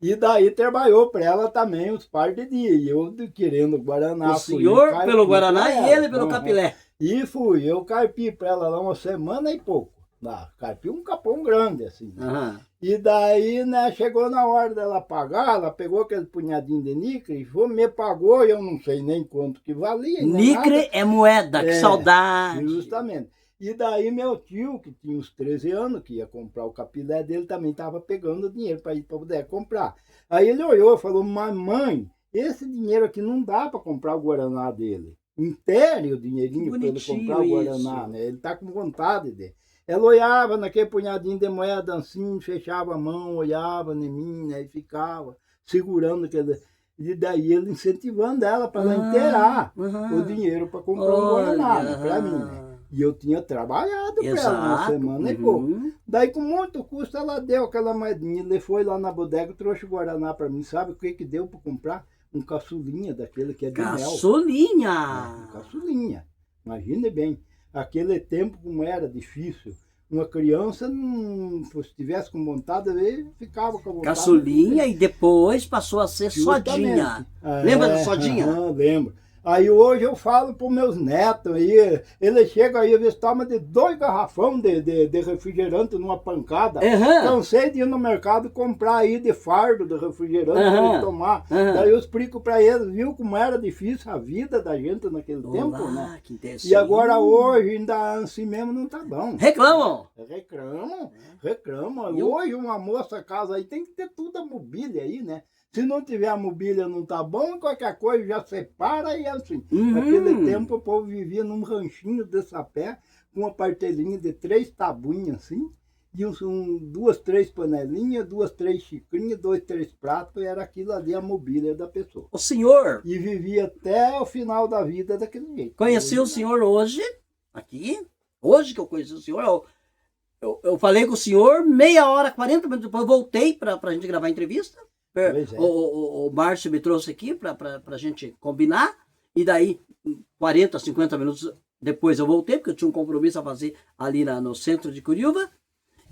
B: E daí trabalhou para ela também uns par de dias. E eu querendo Guaraná.
A: O senhor pelo Guaraná e ele pelo
B: Uhum.
A: capilé.
B: E fui, eu carpi para ela lá uma semana e pouco. Lá, carpi um capão grande, assim.
A: Aham.
B: E daí, né, chegou na hora dela pagar, ela pegou aquele punhadinho de níquel e foi, me pagou, eu não sei nem quanto que valia. nem
A: Níquel
B: nada.
A: é moeda, que
B: É,
A: saudade.
B: Justamente. E daí meu tio, que tinha uns 13 anos, que ia comprar o capilé dele, também estava pegando dinheiro para ir para poder comprar. Aí ele olhou e falou, mas mãe, esse dinheiro aqui não dá para comprar o Guaraná dele. Entere o dinheirinho para ele comprar o Guaraná,
A: isso.
B: né? Ele está com vontade de. Ela olhava naquele punhadinho de moeda assim, fechava a mão, olhava em mim, né? E ficava segurando aquele. E daí ele incentivando ela para ela inteirar o dinheiro para comprar um Guaraná, né? Para mim, né? E eu tinha trabalhado para ela uma semana e pouco. Daí, com muito custo, ela deu aquela moedinha. Ele foi lá na bodega e trouxe o Guaraná para mim. Sabe o que deu para comprar? Um caçulinha daquele que é de mel.
A: Caçulinha!
B: Um caçulinha. Imagine bem. Aquele tempo como era difícil. Uma criança, se tivesse com vontade, ele ficava com vontade.
A: Caçulinha e depois passou a ser sodinha. Lembra da sodinha?
B: Lembro. Aí hoje eu falo para os meus netos, aí, eles chegam aí, eles tomam de 2 garrafão de refrigerante numa pancada. Cansei de ir no mercado comprar aí de fardo de refrigerante para eles tomar. Daí eu explico para eles, viu como era difícil a vida da gente naquele tempo, né?
A: Que
B: e agora hoje, ainda assim mesmo, não tá bom.
A: Reclamam?
B: Reclamam. Hoje uma moça casa aí tem que ter toda a mobília aí, né? Se não tiver a mobília não tá bom, qualquer coisa já separa e assim. Naquele tempo o povo vivia num ranchinho de sapé, com uma partelinha de 3 tabuinhas assim, e 2, 3 panelinhas, 2, 3 xicrinhas, 2, 3 pratos, e era aquilo ali a mobília da pessoa.
A: O senhor...
B: E vivia até o final da vida daquele jeito.
A: Conheci o senhor hoje, aqui, hoje que eu conheci o senhor, eu falei com o senhor, meia hora, 40 minutos depois, eu voltei para a gente gravar a entrevista. O Márcio me trouxe aqui para a gente combinar, e daí 40, 50 minutos depois eu voltei, porque eu tinha um compromisso a fazer ali no centro de Curiúva,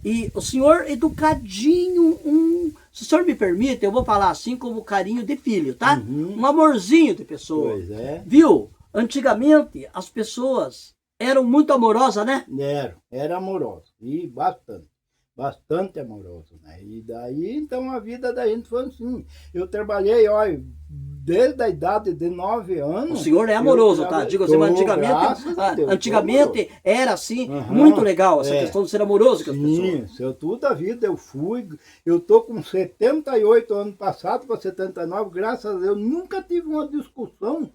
A: e o senhor educadinho, se o senhor me permite, eu vou falar assim como carinho de filho, tá? Um amorzinho de pessoa. Viu? Antigamente as pessoas eram muito amorosas, né?
B: Era amorosa, e bastante amoroso, né? E daí, então, a vida da gente foi assim. Eu trabalhei, olha, desde a idade de 9 anos...
A: O senhor é amoroso, tá? Digo assim, mas antigamente era assim, muito legal essa questão de ser amoroso com as pessoas.
B: Sim, toda a vida eu fui. Eu tô com 78 anos passado, para 79, graças a Deus, nunca tive uma discussão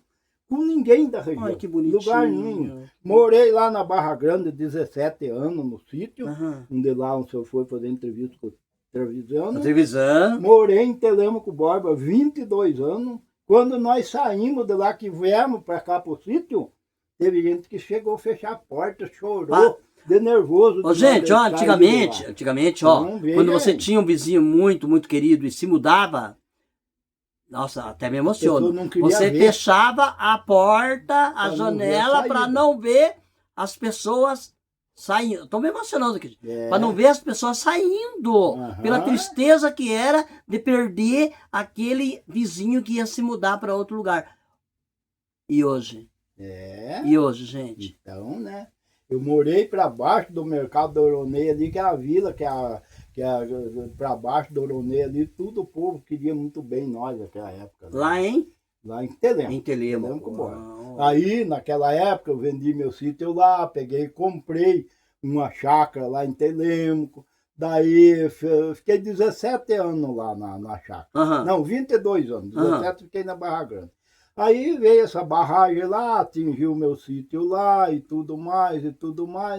B: com ninguém da região.
A: Ai, que bonitinho.
B: Lugar nenhum. Morei lá na Barra Grande 17 anos, no sítio, onde lá o senhor foi fazer entrevista com o Trevisan. Morei em Telêmaco Borba 22 anos. Quando nós saímos de lá, que viemos para cá para o sítio, teve gente que chegou a fechar a porta, chorou. De nervoso.
A: Gente, ó, antigamente, ó, quando você tinha um vizinho muito, muito querido e se mudava, nossa, até me emociono. Você fechava a porta, a janela, para não ver as pessoas saindo. Estou me emocionando aqui. Para não ver as pessoas saindo. Pela tristeza que era de perder aquele vizinho que ia se mudar para outro lugar. E hoje? E hoje, gente?
B: Então, né? Eu morei para baixo do mercado da Oronei ali, que é a vila, que é para baixo do Oronei ali, tudo o povo queria muito bem nós naquela época. Né? Lá em Telêmaco.
A: Em Telêmaco.
B: Aí, naquela época, eu vendi meu sítio lá, comprei uma chácara lá em Telêmaco. Daí, fiquei 17 anos lá na chácara. Não, 22 anos. 17 fiquei na Barra Grande. Aí veio essa barragem lá, atingiu o meu sítio lá e tudo mais,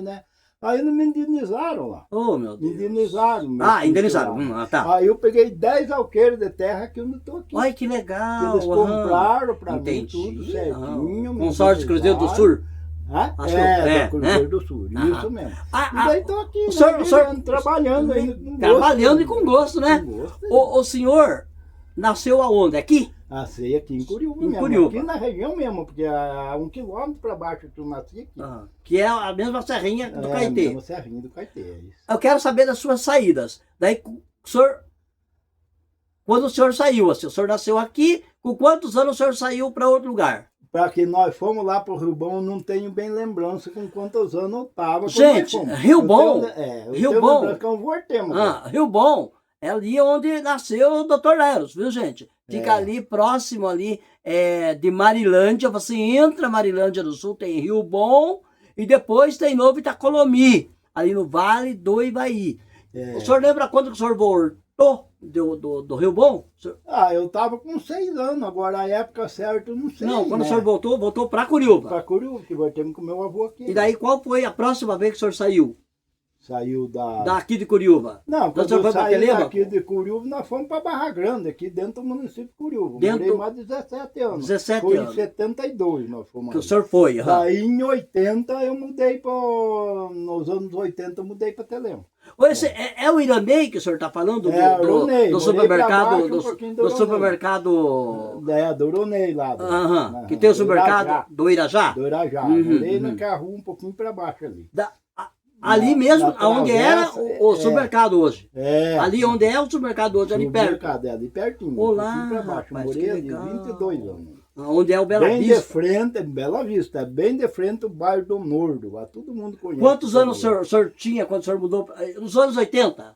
B: né? Aí eles me indenizaram lá.
A: Oh, meu Deus.
B: Indenizaram.
A: Indenizaram. Tá.
B: Aí eu peguei 10 alqueires de terra que eu não estou aqui.
A: Olha que legal.
B: Eles compraram para mim tudo certinho.
A: Consórcio Cruzeiro do Sul.
B: Da Cruzeiro do Sul, isso mesmo. E daí estou aqui, trabalhando ainda com gosto.
A: Trabalhando e com gosto, né? O senhor nasceu aonde? Aqui?
B: Nasci aqui em Curiúva mesmo, aqui na região mesmo, porque a 1 quilômetro para baixo que eu nasci aqui.
A: Que é a mesma serrinha do Caetê.
B: A mesma serrinha do Caetê,
A: Eu quero saber das suas saídas. Daí o senhor quando o senhor saiu, assim, o senhor nasceu aqui, com quantos anos o senhor saiu para outro lugar?
B: Para que nós fomos lá para o Rio Bom, eu não tenho bem lembrança com quantos anos eu estava quando
A: Gente,
B: nós fomos.
A: Rio Bom,
B: Eu
A: Rio
B: tenho
A: Bom,
B: lembrança que eu voltemos.
A: Rio Bom, é ali onde nasceu o Dr. Leros, viu, gente? Fica
B: É.
A: ali, próximo ali de Marilândia, você entra Marilândia do Sul, tem Rio Bom, e depois tem Novo Itacolomi, ali no Vale do Ivaí. O senhor lembra quando que o senhor voltou do Rio Bom?
B: Eu estava com 6 anos, agora a época certa eu não sei.
A: Não, quando
B: né?
A: o senhor voltou para Curiúba.
B: Para Curiúba, que voltemos com meu avô aqui.
A: E daí qual foi a próxima vez que o senhor saiu?
B: Saiu
A: Daqui de Curiúba?
B: Não, quando
A: senhor
B: eu
A: foi pra
B: saí
A: Telêmaco?
B: daqui de Curiúba, nós fomos para Barra Grande, aqui dentro do município de Curiúba.
A: Dentro-
B: Morei mais de 17 anos.
A: 17
B: Foi
A: anos.
B: em 72 nós fomos.
A: Que o
B: aí.
A: senhor foi,
B: Daí em 80 eu mudei para... Nos anos 80 eu mudei para Telêmaco.
A: Esse é o Iranei que o senhor está falando?
B: É, o Ronei,
A: do
B: morei pra
A: supermercado.
B: baixo, um
A: Do
B: pouquinho do Ronei.
A: supermercado.
B: Do Ronei lá.
A: Que tem o
B: do
A: supermercado
B: Irajá.
A: do Irajá.
B: Do Irajá.
A: Uhum,
B: Morei
A: uhum.
B: naquela rua um pouquinho para baixo ali.
A: Ali mesmo,
B: na
A: onde era
B: travessa,
A: o supermercado hoje.
B: É.
A: Ali onde é o supermercado hoje, ali perto.
B: Supermercado, ali pertinho.
A: Olá,
B: um pouquinho para baixo.
A: rapaz,
B: Morei
A: que
B: ali
A: legal.
B: 22 anos.
A: Onde é o Bela
B: Bem de
A: Vista.
B: frente, Bela Vista, bem de frente o bairro do Nordo, lá todo mundo conhece.
A: Quantos anos o senhor tinha quando o senhor mudou? Nos anos 80?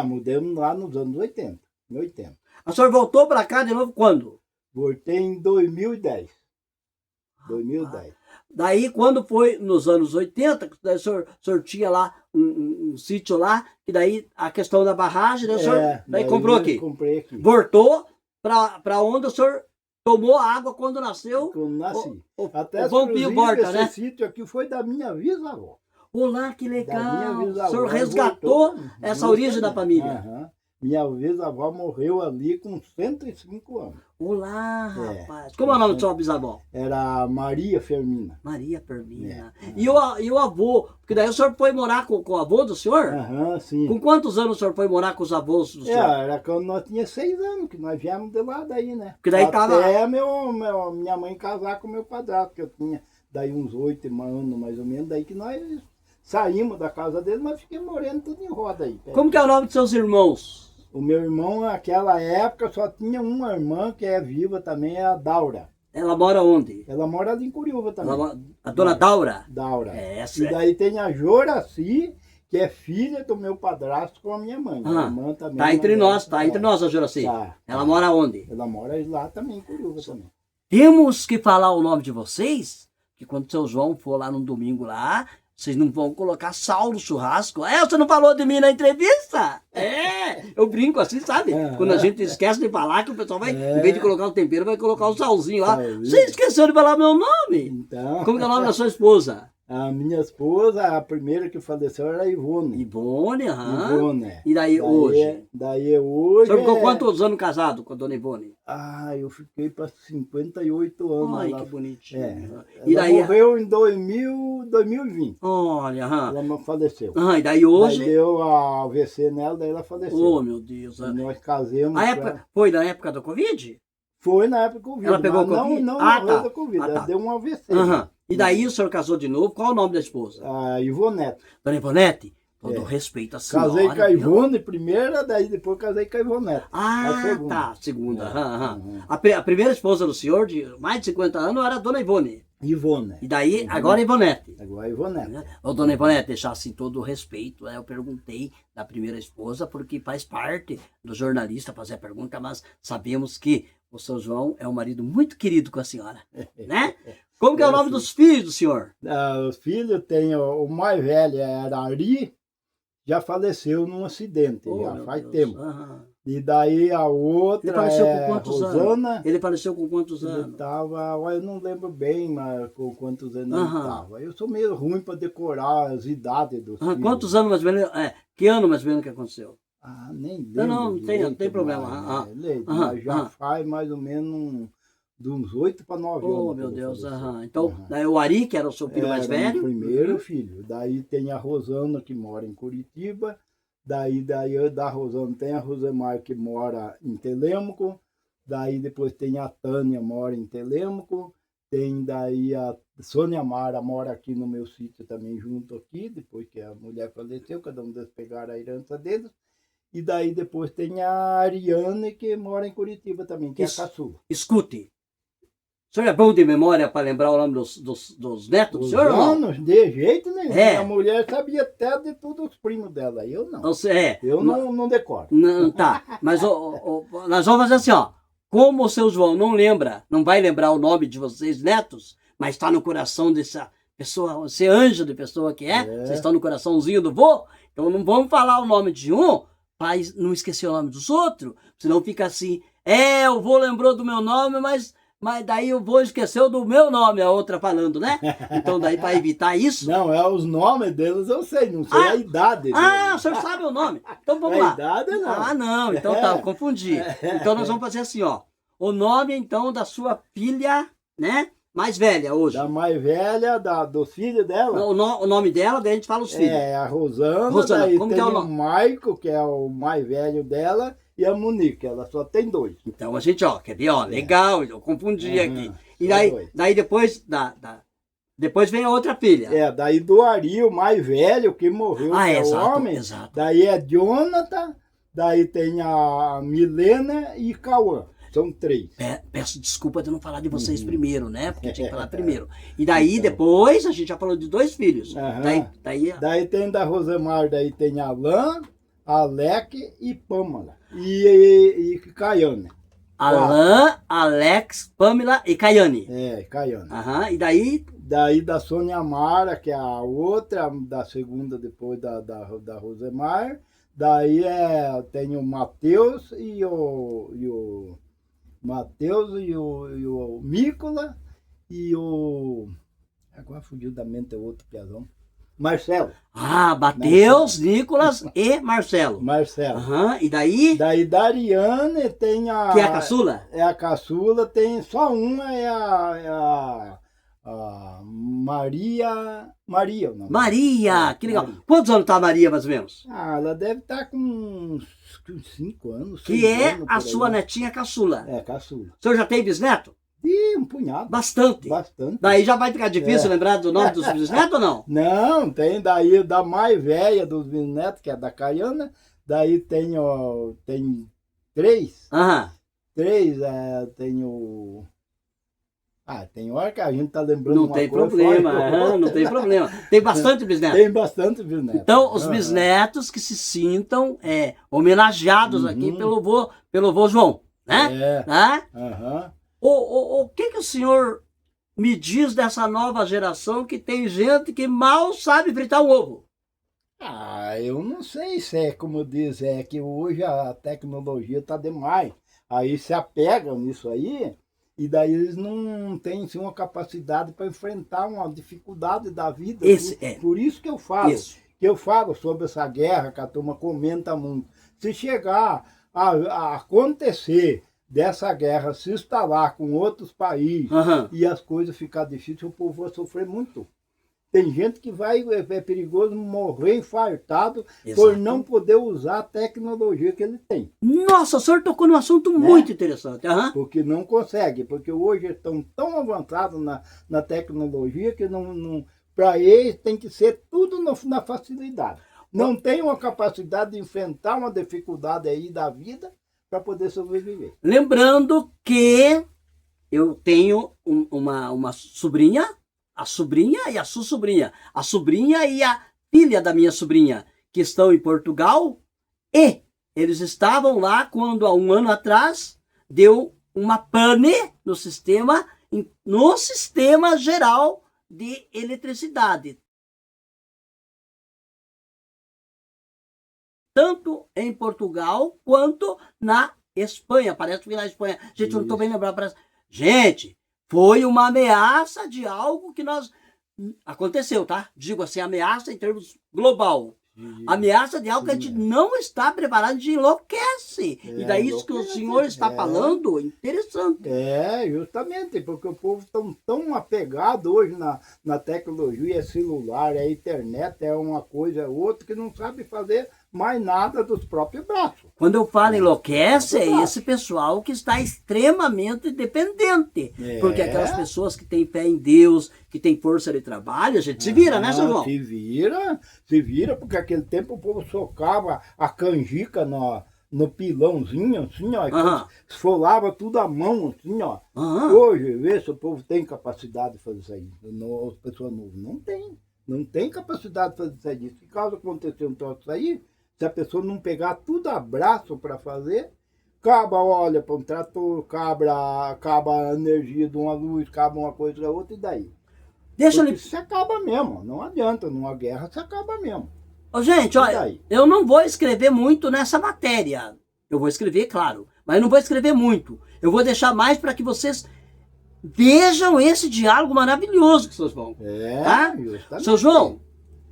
B: Mudamos lá nos anos 80, em 80.
A: O senhor voltou para cá de novo quando?
B: Voltei em 2010. 2010.
A: Daí, quando foi nos anos 80, daí o senhor tinha lá um sítio lá, e daí a questão da barragem, né, o senhor daí comprou aqui.
B: Comprei aqui.
A: Voltou para onde o senhor tomou água quando nasceu.
B: Quando nasci.
A: Até
B: o
A: Vampinho Borta,
B: esse
A: né?
B: sítio aqui foi da minha bisavó.
A: Olá, que
B: Da minha
A: legal. O
B: bisavó.
A: senhor resgatou
B: Voltou,
A: essa origem da família.
B: Aham. Minha bisavó morreu ali com 105 anos.
A: Olá, rapaz. Como é o nome da sua bisavó?
B: Era Maria Fermina.
A: Maria Permina. E o avô? Porque daí o senhor foi morar com o avô do senhor?
B: Aham, sim.
A: Com quantos anos o senhor foi morar com os avós do senhor?
B: Era quando nós tínhamos 6 anos, que nós viemos de lá daí, né?
A: Porque daí
B: Até
A: tava-
B: minha mãe casar com meu padrasto, que eu tinha daí uns 8 anos mais ou menos, daí que nós saímos da casa dele, mas fiquei morando tudo em roda aí.
A: Como que é o nome de seus irmãos?
B: O meu irmão, naquela época, só tinha uma irmã que é viva também, é a Daura.
A: Ela mora onde?
B: Ela mora ali em Curiúba também.
A: A dona Daura?
B: Daura.
A: Essa
B: E daí tem a Joraci, que é filha do meu padrasto com a minha mãe. A irmã também.
A: Tá entre
B: mas
A: nós, tá entre nós, a Juraci.
B: Tá.
A: Ela mora onde?
B: Ela mora lá também, em Curiúba também.
A: Temos que falar o nome de vocês, que quando o seu João for lá no domingo lá, vocês não vão colocar sal no churrasco. Você não falou de mim na entrevista? Eu brinco assim, sabe? Quando a gente esquece de falar, que o pessoal vai, em vez de colocar o tempero, vai colocar o salzinho lá. Você esqueceu de falar meu nome?
B: Então,
A: Como que é o nome da sua esposa?
B: a minha esposa, a primeira que faleceu era a Ivone.
A: Ivone, aham.
B: Ivone.
A: E daí hoje?
B: Daí
A: O
B: hoje.
A: senhor ficou quantos anos casado com a dona Ivone?
B: Eu fiquei para 58 anos.
A: Ai,
B: lá.
A: que bonitinho.
B: Ela
A: E daí?
B: morreu em 2020.
A: Olha,
B: Ela não faleceu.
A: E daí hoje?
B: Daí deu a AVC nela, daí ela faleceu.
A: Oh, meu Deus.
B: E nós casamos.
A: Foi na época da Covid?
B: Foi na época do Covid.
A: Ela pegou
B: mas
A: Covid?
B: Não morreu da Covid. Ela deu um AVC.
A: E daí o senhor casou de novo? Qual o nome da esposa?
B: A Ivonete.
A: Dona Ivonete? Todo respeito à senhora.
B: Casei com a Ivone primeira, daí depois casei com a Ivonete.
A: Segunda. A primeira esposa do senhor, de mais de 50 anos, era a dona Ivone.
B: Ivone.
A: E daí, agora a Ivonete.
B: Agora a Ivonete.
A: Ô, dona Ivonete, deixar assim todo o respeito, eu perguntei da primeira esposa, porque faz parte do jornalista fazer a pergunta, mas sabemos que o seu João é um marido muito querido com a senhora, né? Como que é o nome dos filhos do senhor?
B: Os filhos tem o mais velho era Ari, já faleceu num acidente, já faz tempo. E daí a outra
A: Ele faleceu com quantos
B: Rosana.
A: anos? Ele faleceu com quantos
B: Ele
A: anos?
B: estava, eu não lembro bem, mas com quantos anos ele estava. Eu sou meio ruim para decorar as idades dos filhos.
A: Quantos anos mais ou menos? Que ano mais ou menos que aconteceu?
B: Nem lembro.
A: Não tem problema.
B: Mas já faz mais ou menos de uns 8 para 9 anos.
A: Oh, meu Deus. Então, daí o Ari, que era o seu filho mais velho?
B: O primeiro filho. Daí tem a Rosana, que mora em Curitiba. Daí da Rosana tem a Rosemar, que mora em Telêmaco. Daí depois tem a Tânia, mora em Telêmaco. Tem daí a Sônia Mara, mora aqui no meu sítio também, junto aqui, depois que a mulher faleceu, cada um deles pegaram a herança deles. E daí depois tem a Ariane, que mora em Curitiba também, que
A: Isso.
B: é a caçula.
A: Escute. O senhor é bom de memória para lembrar o nome dos netos do
B: Os
A: senhor ou não?
B: anos, de jeito nenhum.
A: É.
B: Minha mulher sabia até de todos os primos dela, eu não.
A: Você
B: Eu não decoro.
A: Não, tá. Mas nós vamos fazer assim, ó. Como o seu João não lembra, não vai lembrar o nome de vocês netos, mas está no coração dessa pessoa, esse anjo de pessoa que é, vocês estão no coraçãozinho do vô, então não vamos falar o nome de um para não esquecer o nome dos outros, senão fica assim, o vô lembrou do meu nome, mas daí o vô esqueceu do meu nome, a outra falando, né? Então daí para evitar isso...
B: Não, os nomes deles eu sei, não sei a idade deles.
A: o senhor sabe o nome? Então vamos lá.
B: A idade não.
A: Não, então tá, eu confundi. Então nós vamos fazer assim, ó. O nome, então, da sua filha, né? Mais velha hoje.
B: Da mais velha, dos filhos dela.
A: O nome dela, daí a gente fala os filhos.
B: É, a Rosana,
A: Rosana,
B: daí
A: como
B: tem
A: que é o
B: o
A: nome?
B: Maico, que é o mais velho dela, e a Monique, ela só tem 2.
A: Então a gente, ó, quer ver, ó, legal, eu confundi aqui. E
B: só
A: daí,
B: 2.
A: daí depois, depois vem a outra filha.
B: Daí do Ari, o mais velho, que morreu, que é o
A: exato,
B: homem.
A: exato.
B: Daí é Jonathan, daí tem a Milena e Cauã. São 3.
A: Peço desculpa de não falar de vocês primeiro, né? Porque tinha que falar primeiro. E daí, depois, a gente já falou de 2 filhos. Daí
B: tem da Rosemar, daí tem Alain, Alec e Pamela. E Caiane.
A: Alain, Alex, Pamela e Caiane.
B: Caiane.
A: E daí?
B: Daí da Sônia Mara, que é a outra, da segunda depois da Rosemar. Daí tem o Matheus e o Mícola e o... Agora fugiu da mente o outro piazão. Marcelo.
A: Matheus, Nicolas e Marcelo.
B: Marcelo.
A: E daí?
B: Daí da Ariane tem a...
A: Que é a caçula?
B: É a caçula, tem só uma, é a Maria... Maria, não.
A: Maria, que legal. Maria. Quantos anos tá a Maria, mais ou menos?
B: Ela deve estar com uns 5 anos.
A: Que é a sua netinha caçula.
B: É, caçula.
A: O senhor já tem bisneto?
B: Um punhado.
A: Bastante. Daí já vai ficar difícil lembrar do nome dos bisnetos ou não?
B: Não, tem daí da mais velha dos bisnetos, que é da Caiana. Daí tem 3. 3, tem o... tem hora que a gente tá lembrando
A: não tem problema, não tem problema. Tem bastante bisneto.
B: Tem bastante bisneto.
A: Então, os bisnetos que se sintam homenageados aqui pelo vô João, né? O que o senhor me diz dessa nova geração que tem gente que mal sabe fritar um ovo?
B: Eu não sei se é como diz, é que hoje a tecnologia tá demais. Aí se apegam nisso aí, e daí eles não têm assim, uma capacidade para enfrentar uma dificuldade da vida. Por isso que eu falo, sobre essa guerra que a turma comenta muito. Se chegar a acontecer dessa guerra se instalar com outros países e as coisas ficar difíceis, o povo vai sofrer muito. Tem gente que é perigoso morrer infartado por não poder usar a tecnologia que ele tem.
A: Nossa, o senhor tocou num assunto muito interessante.
B: Porque não consegue, porque hoje estão tão avançados na tecnologia que para eles tem que ser tudo na facilidade. Não tem uma capacidade de enfrentar uma dificuldade aí da vida para poder sobreviver.
A: Lembrando que eu tenho uma sobrinha, a sobrinha e a sua sobrinha, a sobrinha e a filha da minha sobrinha, que estão em Portugal, e eles estavam lá quando, há 1 ano atrás, deu uma pane no sistema geral de eletricidade. Tanto em Portugal quanto na Espanha. Parece que na Espanha. Gente, eu não estou bem lembrado. Parece... Gente, foi uma ameaça de algo que aconteceu, tá? Digo assim, ameaça em termos global. Ameaça de algo que a gente não está preparado, a gente enlouquece. E daí isso que o senhor está falando, interessante.
B: Justamente, porque o povo está tão apegado hoje na tecnologia, celular, a internet, é uma coisa, outra, que não sabe fazer mais nada dos próprios braços.
A: Quando eu falo enlouquece, é esse pessoal que está extremamente dependente.
B: É.
A: Porque aquelas pessoas que têm fé em Deus, que têm força de trabalho, a gente se vira, né, seu João?
B: Se vira, porque aquele tempo o povo socava a canjica no pilãozinho, assim, ó,
A: Aham.
B: esfolava tudo à mão, assim, ó.
A: Aham.
B: Hoje, vê se o povo tem capacidade de fazer isso aí. As pessoas novas não tem. Não tem capacidade de fazer isso aí. Se caso acontecer um troço aí, se a pessoa não pegar tudo a braço para fazer, acaba, olha, para um trator, acaba a energia de uma luz, acaba uma coisa da outra, e daí?
A: Deixa
B: Porque
A: ele.
B: se acaba mesmo, não adianta, numa guerra se acaba mesmo.
A: Ô, gente,
B: E
A: olha,
B: daí?
A: eu não vou escrever muito nessa matéria. Eu vou escrever, claro, mas não vou escrever muito. Eu vou deixar mais para que vocês vejam esse diálogo maravilhoso que vocês vão.
B: É,
A: Tá?
B: justamente.
A: Seu João,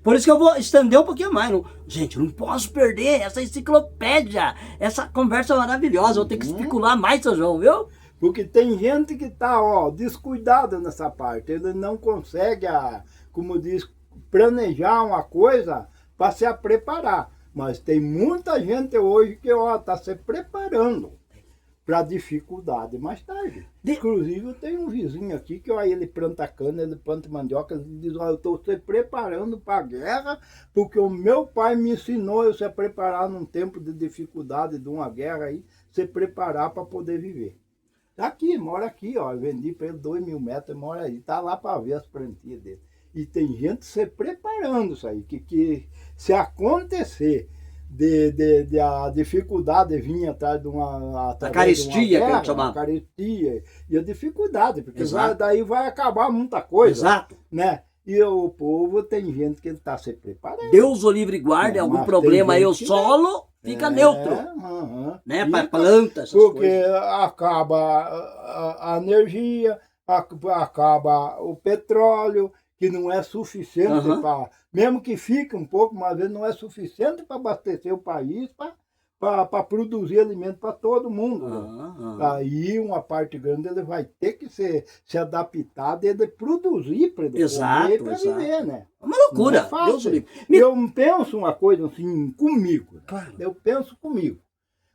A: por isso que eu vou estender um pouquinho mais. Gente, eu não posso perder essa enciclopédia, essa conversa maravilhosa. Eu vou ter que especular mais, seu João, viu?
B: Porque tem gente que está, ó, descuidado nessa parte. Ele não consegue, como diz, planejar uma coisa para se preparar. Mas tem muita gente hoje que está se preparando para dificuldade mais tarde. Inclusive, eu tenho um vizinho aqui que ó, ele planta cana, ele planta mandioca, ele diz, ó, eu estou se preparando para a guerra, porque o meu pai me ensinou a se preparar num tempo de dificuldade, de uma guerra aí, se preparar para poder viver. Tá aqui, mora aqui, ó, eu vendi para ele 2.000 metros, mora aí, tá lá para ver as plantinhas dele. E tem gente se preparando isso aí, que se acontecer de a dificuldade vir atrás de uma...
A: A carestia, que a gente
B: a
A: chamava.
B: carestia e a dificuldade, porque
A: Exato.
B: daí vai acabar muita coisa,
A: Exato.
B: né? E o povo tem gente que está se preparando.
A: Deus o livre guarde, algum
B: Mas
A: problema
B: tem
A: aí, o
B: gente que
A: solo fica neutro. Né? Para planta, essas
B: Porque
A: coisas.
B: acaba a energia, acaba o petróleo, que não é suficiente para... Mesmo que fique um pouco, mas às vezes não é suficiente para abastecer o país, para produzir alimento para todo mundo. Aí uma parte grande ele vai ter que se adaptar, ele produzir para ele comer, para viver, né?
A: É uma loucura.
B: Não é fácil.
A: Deus o livre.
B: Eu penso uma coisa assim comigo.
A: Claro.
B: Eu penso comigo.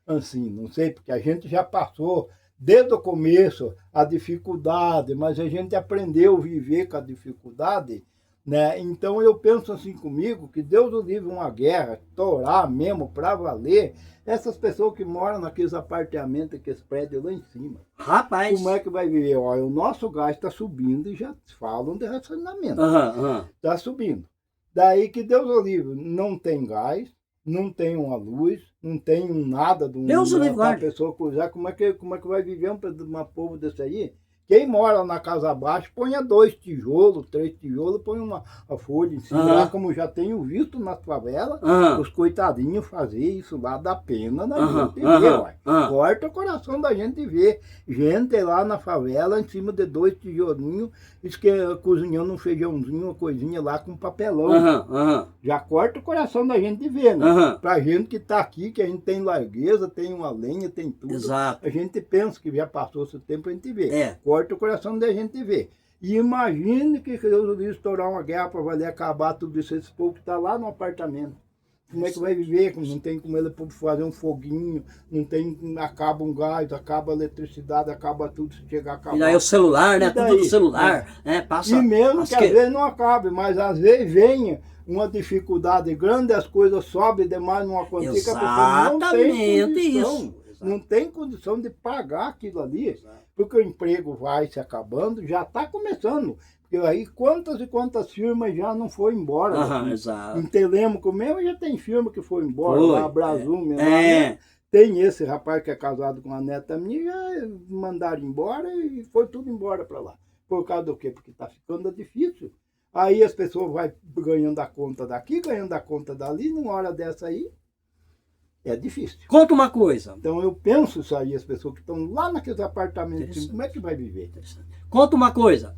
B: Assim, não sei, porque a gente já passou desde o começo a dificuldade, mas a gente aprendeu a viver com a dificuldade, né? Então eu penso assim comigo, que Deus o livre uma guerra, estourar mesmo para valer, essas pessoas que moram naqueles apartamentos, aqueles prédios lá em cima.
A: Rapaz.
B: Como é que vai viver? Olha, o nosso gás está subindo e já falam de racionamento. Está subindo. Daí que Deus o livre não tem gás, não tem uma luz, não tem nada de uma pessoa cruzar. Como é que vai viver uma povo desse aí? Quem mora na casa abaixo, ponha 2 tijolos, 3 tijolos, põe uma folha em cima, lá, como já tenho visto na favela, os coitadinhos fazer isso lá, dá pena da gente ver, uai. Corta o coração da gente ver. Gente lá na favela, em cima de 2 tijolinhos, cozinhando um feijãozinho, uma coisinha lá com papelão. Já corta o coração da gente ver, né? Pra gente que tá aqui, que a gente tem largueza, tem uma lenha, tem tudo.
A: Exato.
B: A gente pensa que já passou esse tempo, a gente vê. Corta o coração da gente ver. E imagine que Deus ia estourar uma guerra para valer acabar tudo isso. Esse povo que está lá no apartamento. Como é que vai viver? Não tem como ele fazer um foguinho, não tem, acaba um gás, acaba a eletricidade, acaba tudo, se chegar a acabar.
A: E daí o celular, né? Tudo do celular. Passa,
B: e mesmo que às vezes não acabe, mas às vezes venha uma dificuldade grande, as coisas sobem demais, não acontece, a pessoa não tem condição. Não tem condição de pagar aquilo ali. Porque o emprego vai se acabando, já está começando. Porque aí quantas e quantas firmas já não foram embora.
A: Exato.
B: Em Telêmaco mesmo já tem firma que foi embora, lá, Brasil mesmo. Tem esse rapaz que é casado com a neta minha, já mandaram embora e foi tudo embora para lá. Por causa do quê? Porque está ficando difícil. Aí as pessoas vão ganhando a conta daqui, ganhando a conta dali, numa hora dessa aí, é difícil.
A: Conta uma coisa.
B: Então eu penso isso aí, as pessoas que estão lá naqueles apartamentos, como é que vai viver?
A: Conta uma coisa.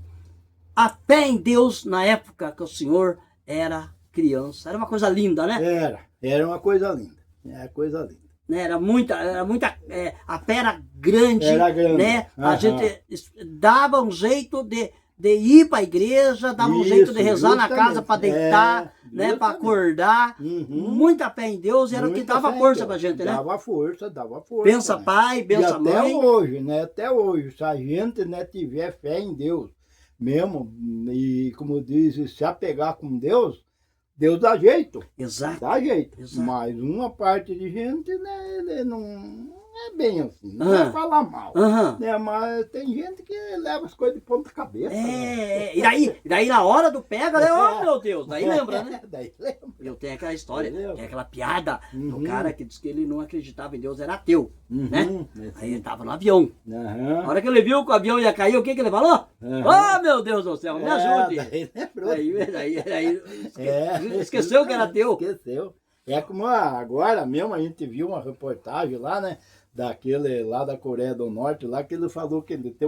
A: A fé em Deus na época que o senhor era criança, era uma coisa linda, né?
B: Era uma coisa linda. Era coisa linda.
A: Era muita, a fé era grande,
B: Era grande.
A: né? A gente dava um jeito de de ir para a igreja, dava um jeito de
B: Isso,
A: rezar na casa
B: justamente.
A: para deitar,
B: É,
A: né, para
B: justamente.
A: acordar.
B: Uhum.
A: Muita fé em Deus era o que
B: Muita
A: dava
B: fé em
A: força
B: Deus.
A: para a gente, né?
B: Dava força,
A: Bença
B: né?
A: pai,
B: E
A: bença
B: até
A: mãe.
B: hoje, né? Até hoje, se a gente, né, tiver fé em Deus mesmo, e como diz, se apegar com Deus, Deus dá jeito.
A: Exato.
B: Dá jeito.
A: Exato.
B: Mas uma parte de gente, né, ele não é bem assim, não
A: Aham.
B: vai falar mal.
A: Aham.
B: Né? Mas tem gente que leva as coisas de ponta cabeça. Né?
A: E daí na hora do pega, né? Oh, meu Deus, daí lembra, né?
B: Daí lembra.
A: Eu tenho aquela história,
B: Lembra.
A: tem aquela piada do
B: Uhum.
A: cara que diz que ele não acreditava em Deus, era ateu,
B: Uhum.
A: né?
B: É.
A: Aí ele tava no avião. Na
B: Aham.
A: hora que ele viu que o avião ia cair, o que que ele falou?
B: Aham.
A: Oh, meu Deus do céu, me ajude.
B: Daí lembrou.
A: Daí
B: É.
A: esqueceu que era ateu.
B: Esqueceu. É como agora mesmo a gente viu uma reportagem lá, né? Daquele lá da Coreia do Norte, lá que ele falou que ele tem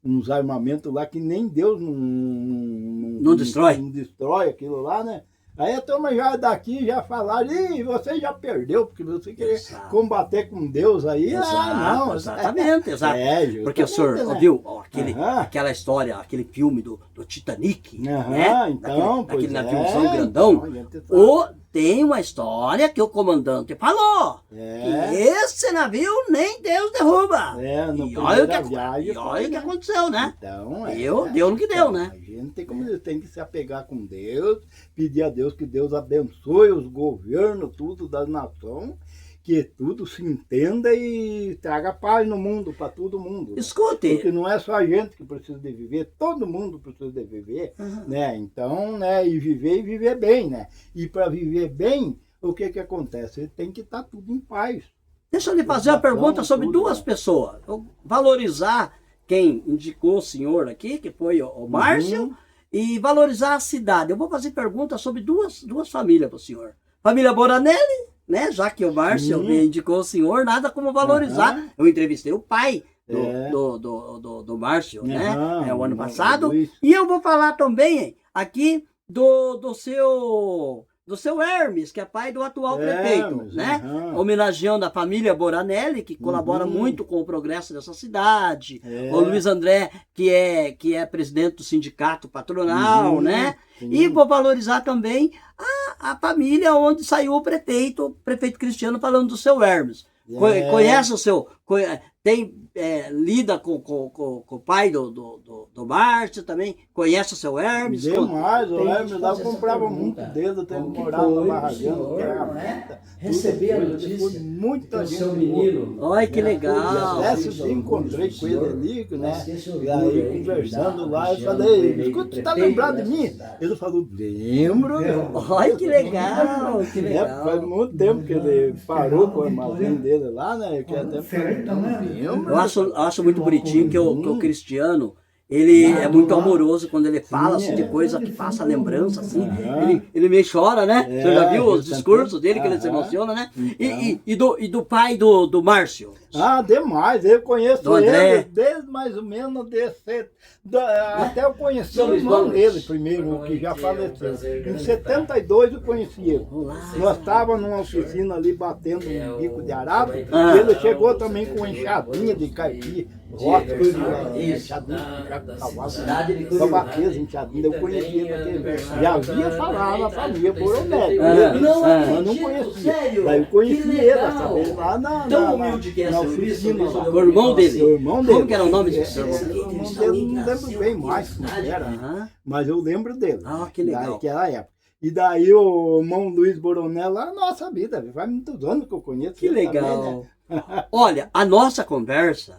B: uns armamentos lá que nem Deus
A: Não destrói.
B: Não destrói aquilo lá, né? Aí a turma já daqui já falaram, ih, você já perdeu, porque você queria
A: Exato.
B: combater com Deus aí. Não.
A: Exatamente, exato.
B: É,
A: Porque o senhor
B: justamente, né?
A: ouviu ó,
B: Aham.
A: aquela história, aquele filme do Titanic,
B: Aham,
A: né?
B: então,
A: Daquele
B: pois
A: naviozão
B: é,
A: grandão.
B: então, a gente sabe.
A: Tem uma história que o comandante falou
B: É.
A: que esse navio nem Deus derruba.
B: É, no
A: E olha o que,
B: primeira viagem
A: e olha
B: foi,
A: o que
B: né?
A: aconteceu, né?
B: Então,
A: Deu no que deu,
B: então,
A: né?
B: A gente tem que se apegar com Deus, pedir a Deus que Deus abençoe os governos, tudo da nação, que tudo se entenda e traga paz no mundo, para todo mundo. Né?
A: Escute.
B: Porque não é só a gente que precisa de viver, todo mundo precisa de viver,
A: Uhum.
B: né? Então, né, e viver bem, né? E para viver bem, o que que acontece? Tem que estar tudo em paz.
A: Deixa eu lhe fazer uma pergunta sobre
B: tudo,
A: duas
B: né?
A: pessoas. Eu valorizar quem indicou o senhor aqui, que foi o Márcio,
B: Uhum.
A: e valorizar a cidade. Eu vou fazer perguntas sobre duas famílias para o senhor. Família Boranelli, né? Já que o Márcio
B: Sim.
A: me indicou o senhor, nada como valorizar.
B: Aham.
A: Eu entrevistei o pai
B: É.
A: do Márcio, né?
B: Aham,
A: O ano
B: o
A: passado.
B: Luiz.
A: E eu vou falar também aqui do seu Hermes, que é pai do atual prefeito,
B: Hermes,
A: né?
B: aham.
A: Homenageando a família Boranelli, que colabora
B: Uhum.
A: muito com o progresso dessa cidade.
B: É.
A: O Luiz André, que é presidente do sindicato patronal,
B: Uhum,
A: né?
B: sim.
A: E vou valorizar também a família onde saiu o prefeito Cristiano, falando do seu Hermes.
B: É.
A: Conhece o seu... lida com o pai do Márcio também, conhece o seu Hermes?
B: Demais, o
C: Tem que
B: Hermes lá
C: fazer essa
B: comprava
C: pergunta.
B: muito dele, até
C: Como que
B: morava
C: foi
B: no
C: pro
B: Barragão,
C: senhor,
B: que era
C: não é?
B: muita,
C: Receber a
B: tudo,
C: notícia
B: foi muita
C: que o
B: gente
C: seu
B: boa.
C: menino...
A: Olha que
C: né,
A: legal.
B: E até
C: fez
B: esse dia encontrei com ele ali, né?
C: mas esse
B: E
C: orgulho
B: aí,
C: aí
B: conversando
C: da
B: lá, eu
C: região,
B: falei,
C: eleito
B: escuta, você tá
C: prefeito
B: lembrado de
C: dessa
B: mim?
C: cidade.
B: Ele falou, lembro.
A: Olha que legal, que
B: É,
A: legal.
B: faz muito tempo que ele parou com o armazém dele lá, né? Que até lembro.
A: Eu acho muito bonitinho que o Cristiano, ele é muito amoroso quando ele fala assim, de coisa que passa lembrança, assim. Ele meio chora, né? Você já viu os discursos dele, que ele se emociona, né? E do pai do Márcio?
B: Ah, demais, eu conheço
A: Do André.
B: ele desde mais ou menos até eu conheci
C: Seu
B: o
C: Luiz,
B: irmão
C: boa noite.
B: dele primeiro, que já faleceu. Em 72 eu conheci ele. Nós estávamos numa oficina ali batendo um bico de arado, e ele chegou também com uma enxadinha de caipira, roca, enxadinha de cavalo, para bater as enxadinhas. Eu conheci ele, porque já havia falado na família Boronelli, mas não conhecia. Daí eu conheci ele, sabe, lá
C: Tão humilde que é
B: na
C: seu Luiz,
B: oficina lá.
A: O irmão dele.
B: O irmão dele.
A: Como que era o nome desse
B: É,
A: irmão?
B: o irmão dele não lembro bem mais como que era,
A: Aham.
B: mas eu lembro dele.
A: Ah, que legal.
B: Daquela época. E daí o irmão Luiz Boronel lá, nossa vida, faz muitos anos que eu conheço.
A: Que
B: ele também,
A: legal.
B: né?
A: Olha, a nossa conversa,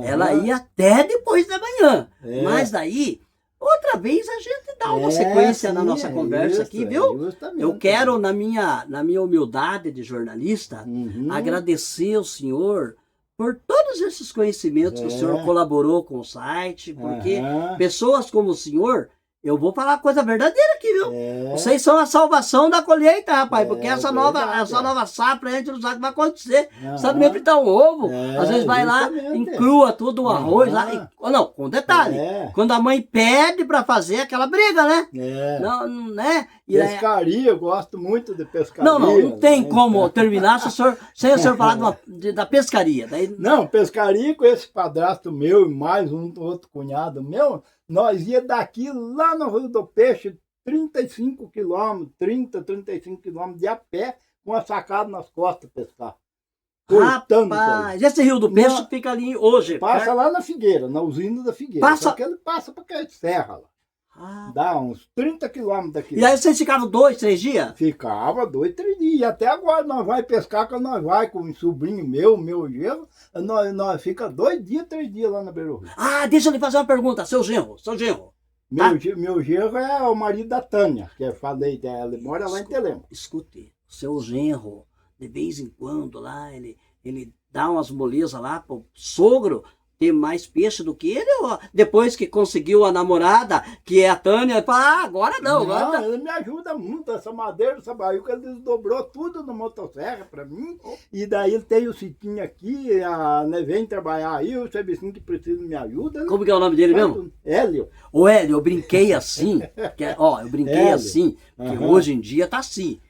A: ela
B: Aham.
A: ia até depois da manhã.
B: É.
A: Mas daí, outra vez a gente dá uma sequência na
B: sim,
A: nossa conversa
B: isso,
A: aqui, viu?
B: justamente.
A: Eu quero, na minha humildade de jornalista,
B: Uhum.
A: agradecer ao senhor por todos esses conhecimentos que o senhor colaborou com o site, porque
B: Aham.
A: pessoas como o senhor, eu vou falar coisa verdadeira aqui, viu?
B: É.
A: Vocês são a salvação da colheita, rapaz, porque
B: É
A: essa
B: verdade,
A: nova safra a gente não sabe o que vai acontecer.
B: Aham.
A: Sabe mesmo fritar um ovo?
B: É,
A: Às vezes vai lá,
B: justamente.
A: encrua tudo o arroz lá.
B: Aham.
A: Não, com detalhe.
B: É.
A: Quando a mãe pede pra fazer aquela briga, né?
B: É.
A: Não, né? E aí-
B: Pescaria, eu gosto muito de pescaria.
A: não tem
B: né?
A: como terminar sem o senhor falar da pescaria. Daí,
B: Não, pescaria com esse padrasto meu e mais um outro cunhado meu, nós ia daqui lá no Rio do Peixe, 35 quilômetros, 35 quilômetros de a pé, com a sacada nas costas pescar. Cortando isso aí.
A: rapaz, esse Rio do Peixe
B: Não.
A: fica ali hoje.
B: Passa lá na Figueira, na usina da Figueira.
A: Passa-
B: Só que ele passa para aquela serra lá.
A: Ah,
B: Dá uns 30 quilômetros daqui.
A: e aí vocês ficavam 2, 3 dias?
B: Ficava 2, 3 dias. E até agora nós vai pescar, quando nós vai com um sobrinho meu genro, nós fica 2 dias, 3 dias lá na Beira Rio.
A: Ah, deixa eu lhe fazer uma pergunta, seu genro.
B: Meu genro é o marido da Tânia, que eu falei dela, ele mora lá em Telema.
A: Escute, seu genro, de vez em quando lá, ele dá umas molezas lá pro sogro ter mais peixe do que ele, ou depois que conseguiu a namorada, que é a Tânia, ele fala, ah, agora não, agora tá.
B: Ele me ajuda muito, essa madeira, essa baíca, ele desdobrou tudo no motosserra para mim, e daí ele tem o sitinho aqui, né, vem trabalhar aí, o serviço que precisa me ajuda. Né?
A: Como que é o nome dele
B: Faz
A: mesmo?
B: tudo. Hélio.
A: Ô Hélio, eu brinquei assim, eu brinquei
B: Hélio.
A: assim, que
B: Aham.
A: hoje em dia tá assim.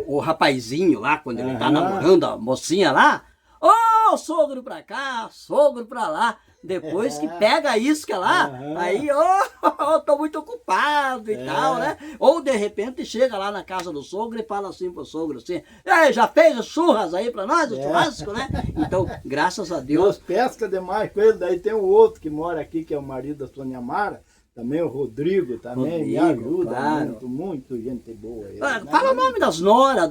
A: O rapazinho lá, quando ele tá
B: Aham.
A: namorando a mocinha lá, ô, sogro pra cá, sogro pra lá. Depois que pega a isca lá,
B: Aham.
A: aí, ô, tô muito ocupado e tal, né? Ou de repente chega lá na casa do sogro e fala assim pro sogro assim, ei, já fez as churras aí pra nós, o churrasco, né? Então, graças a
B: Deus
A: Deus,
B: pesca demais com ele, daí tem o outro que mora aqui, que é o marido da Sônia Mara, também o Rodrigo também me
A: Rodrigo,
B: ajuda
A: claro.
B: muito, muito gente boa. Ele,
A: Ah,
B: né?
A: fala o nome das noras,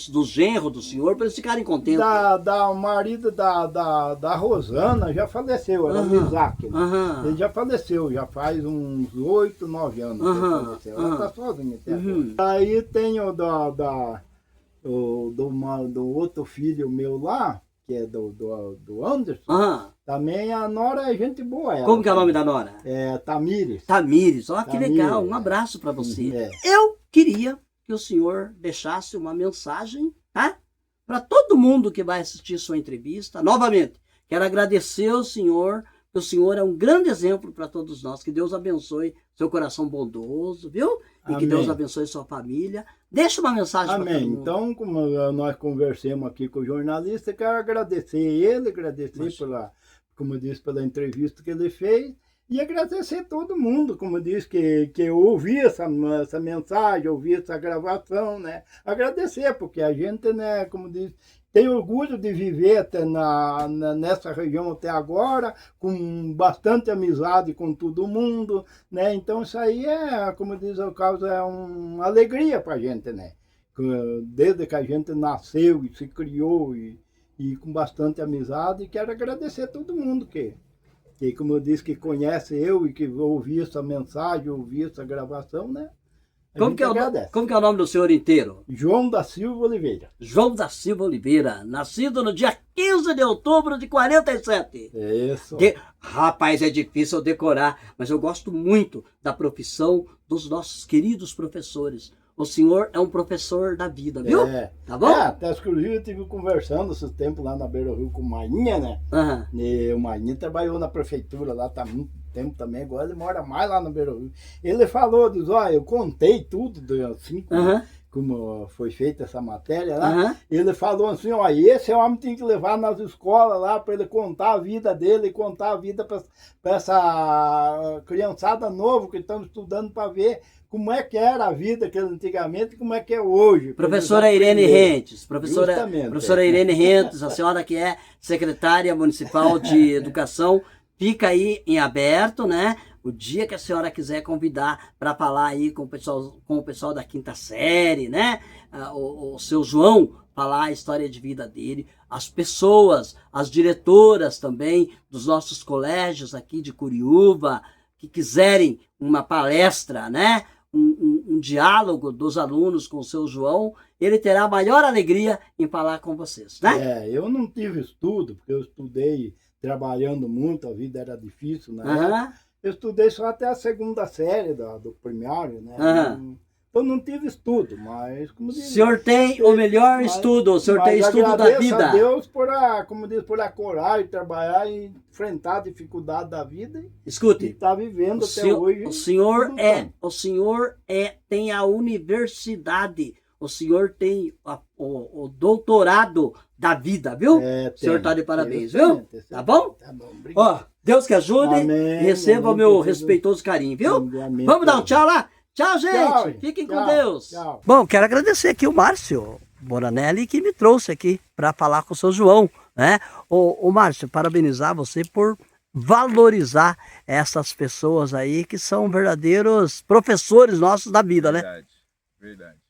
A: dos genros do senhor, para eles ficarem contentes.
B: O marido da Rosana já faleceu, era
A: Aham.
B: o Isaac. Né?
A: Aham.
B: Ele já faleceu, já faz uns 8, 9 anos que ele
A: Aham,
B: faleceu.
A: aham.
B: Ela está sozinha até
A: Uhum.
B: agora. Aí tem o do outro filho meu lá, que é do Anderson.
A: Aham.
B: Também a Nora é gente boa. Ela,
A: Como que é o nome da nora?
B: É Tamires.
A: Tamires. Ó, que
B: Tamires,
A: legal. Um abraço para você.
B: É.
A: Eu queria que o senhor deixasse uma mensagem, tá? Para todo mundo que vai assistir sua entrevista. Novamente, quero agradecer ao senhor, que o senhor é um grande exemplo para todos nós. Que Deus abençoe seu coração bondoso, viu? E que
B: Amém.
A: Deus abençoe sua família. Deixa uma mensagem para todo
B: Amém.
A: mundo.
B: Então, como nós conversamos aqui com o jornalista, quero agradecer ele, agradecer
A: Mas-
B: pela, como eu disse, pela entrevista que ele fez e agradecer todo mundo, como eu disse, que ouvi essa mensagem, ouvi essa gravação, né? Agradecer, porque a gente, né, como diz, tem orgulho de viver até nessa região até agora, com bastante amizade com todo mundo, né? Então isso aí é, como diz o Carlos, é uma alegria para a gente, né? Desde que a gente nasceu e se criou e com bastante amizade, e quero agradecer a todo mundo que, como eu disse, que conhece eu e que ouviu essa mensagem, ouviu essa gravação, né? A
A: Como
B: gente
A: que,
B: agradece.
A: como que é o nome do senhor inteiro?
B: João da Silva Oliveira.
A: João da Silva Oliveira, nascido no dia 15 de outubro de 47.
B: Isso.
A: Rapaz, é difícil decorar, mas eu gosto muito da profissão dos nossos queridos professores. O senhor é um professor da vida, viu?
B: É.
A: Tá bom?
B: Até inclusive eu estive conversando esses tempos lá na Beira Rio com o Mainha, né?
A: Aham.
B: E o Mainha trabalhou na prefeitura lá, tá há muito tempo também, agora ele mora mais lá no Beira Rio. Ele falou, diz, ó, eu contei tudo, assim,
A: Aham.
B: como foi feita essa matéria lá.
A: Aham.
B: Ele falou assim, ó, esse homem tem que levar nas escolas lá para ele contar a vida dele e contar a vida para essa criançada nova que estão estudando para ver como é que era a vida que antigamente e como é que é hoje. pra
A: Professora
B: eles
A: Irene
B: aprenderem.
A: Rentes, professora
B: Justamente.
A: Irene Rentes, a senhora que é secretária municipal de educação, fica aí em aberto, né? O dia que a senhora quiser convidar para falar aí com o pessoal da quinta série, né? O seu João falar a história de vida dele, as pessoas, as diretoras também dos nossos colégios aqui de Curiúva, que quiserem uma palestra, né? Um diálogo dos alunos com o seu João, ele terá a maior alegria em falar com vocês, né?
B: É, eu não tive estudo, porque eu estudei trabalhando muito, a vida era difícil, né?
A: Aham.
B: Eu estudei só até a segunda série do primário, né?
A: Aham.
B: Eu não tive estudo, mas como
A: O
B: diz,
A: senhor tem o melhor
B: mas-
A: estudo, o senhor
B: mas
A: tem estudo da
B: agradeço
A: vida.
B: a Deus como diz, por a coragem de trabalhar e enfrentar a dificuldade da vida e
A: Escute,
B: estar vivendo
A: o
B: até
A: senhor,
B: hoje. lutando.
A: tem a universidade, o senhor tem o doutorado da vida, viu?
B: É,
A: O senhor
B: tem.
A: está de parabéns,
B: Excelente,
A: viu?
B: excelente.
A: Tá bom?
B: Tá bom, obrigado.
A: Ó, Deus que ajude
B: Amém,
A: e receba o
B: amém,
A: meu
B: Jesus.
A: respeitoso carinho, viu?
B: Amém,
A: Vamos dar um
B: Jesus.
A: tchau lá? Tchau, gente!
B: Tchau,
A: Fiquem com
B: tchau,
A: Deus!
B: tchau.
A: Bom, quero agradecer aqui o Márcio Boranelli que me trouxe aqui para falar com o seu João, né? Ô Márcio, parabenizar você por valorizar essas pessoas aí que são verdadeiros professores nossos da vida, né?
C: Verdade, verdade.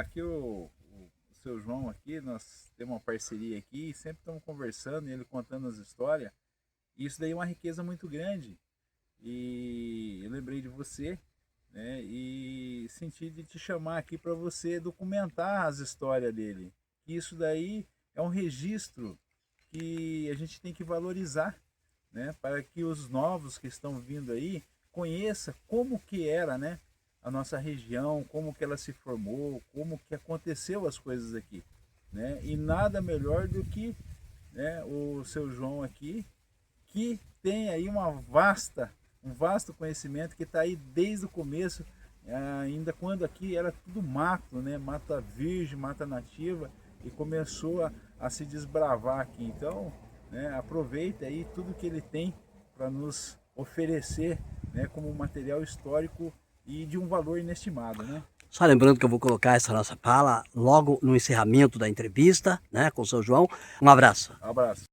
C: Aqui o seu João aqui, nós temos uma parceria aqui, sempre estamos conversando e ele contando as histórias. E isso daí é uma riqueza muito grande. E eu lembrei de você, né? E senti de te chamar aqui para você documentar as histórias dele. Isso daí é um registro que a gente tem que valorizar, né? Para que os novos que estão vindo aí conheça como que era, né? A nossa região, como que ela se formou, como que aconteceu as coisas aqui, né? E nada melhor do que, né, o seu João aqui, que tem aí um vasto conhecimento, que está aí desde o começo, ainda quando aqui era tudo mato, né? Mata virgem, mata nativa, e começou a se desbravar aqui. Então, né, aproveita aí tudo que ele tem para nos oferecer, né, como material histórico e de um valor inestimado, né?
A: Só lembrando que eu vou colocar essa nossa fala logo no encerramento da entrevista, né, com o seu João. Um abraço.
C: Abraço.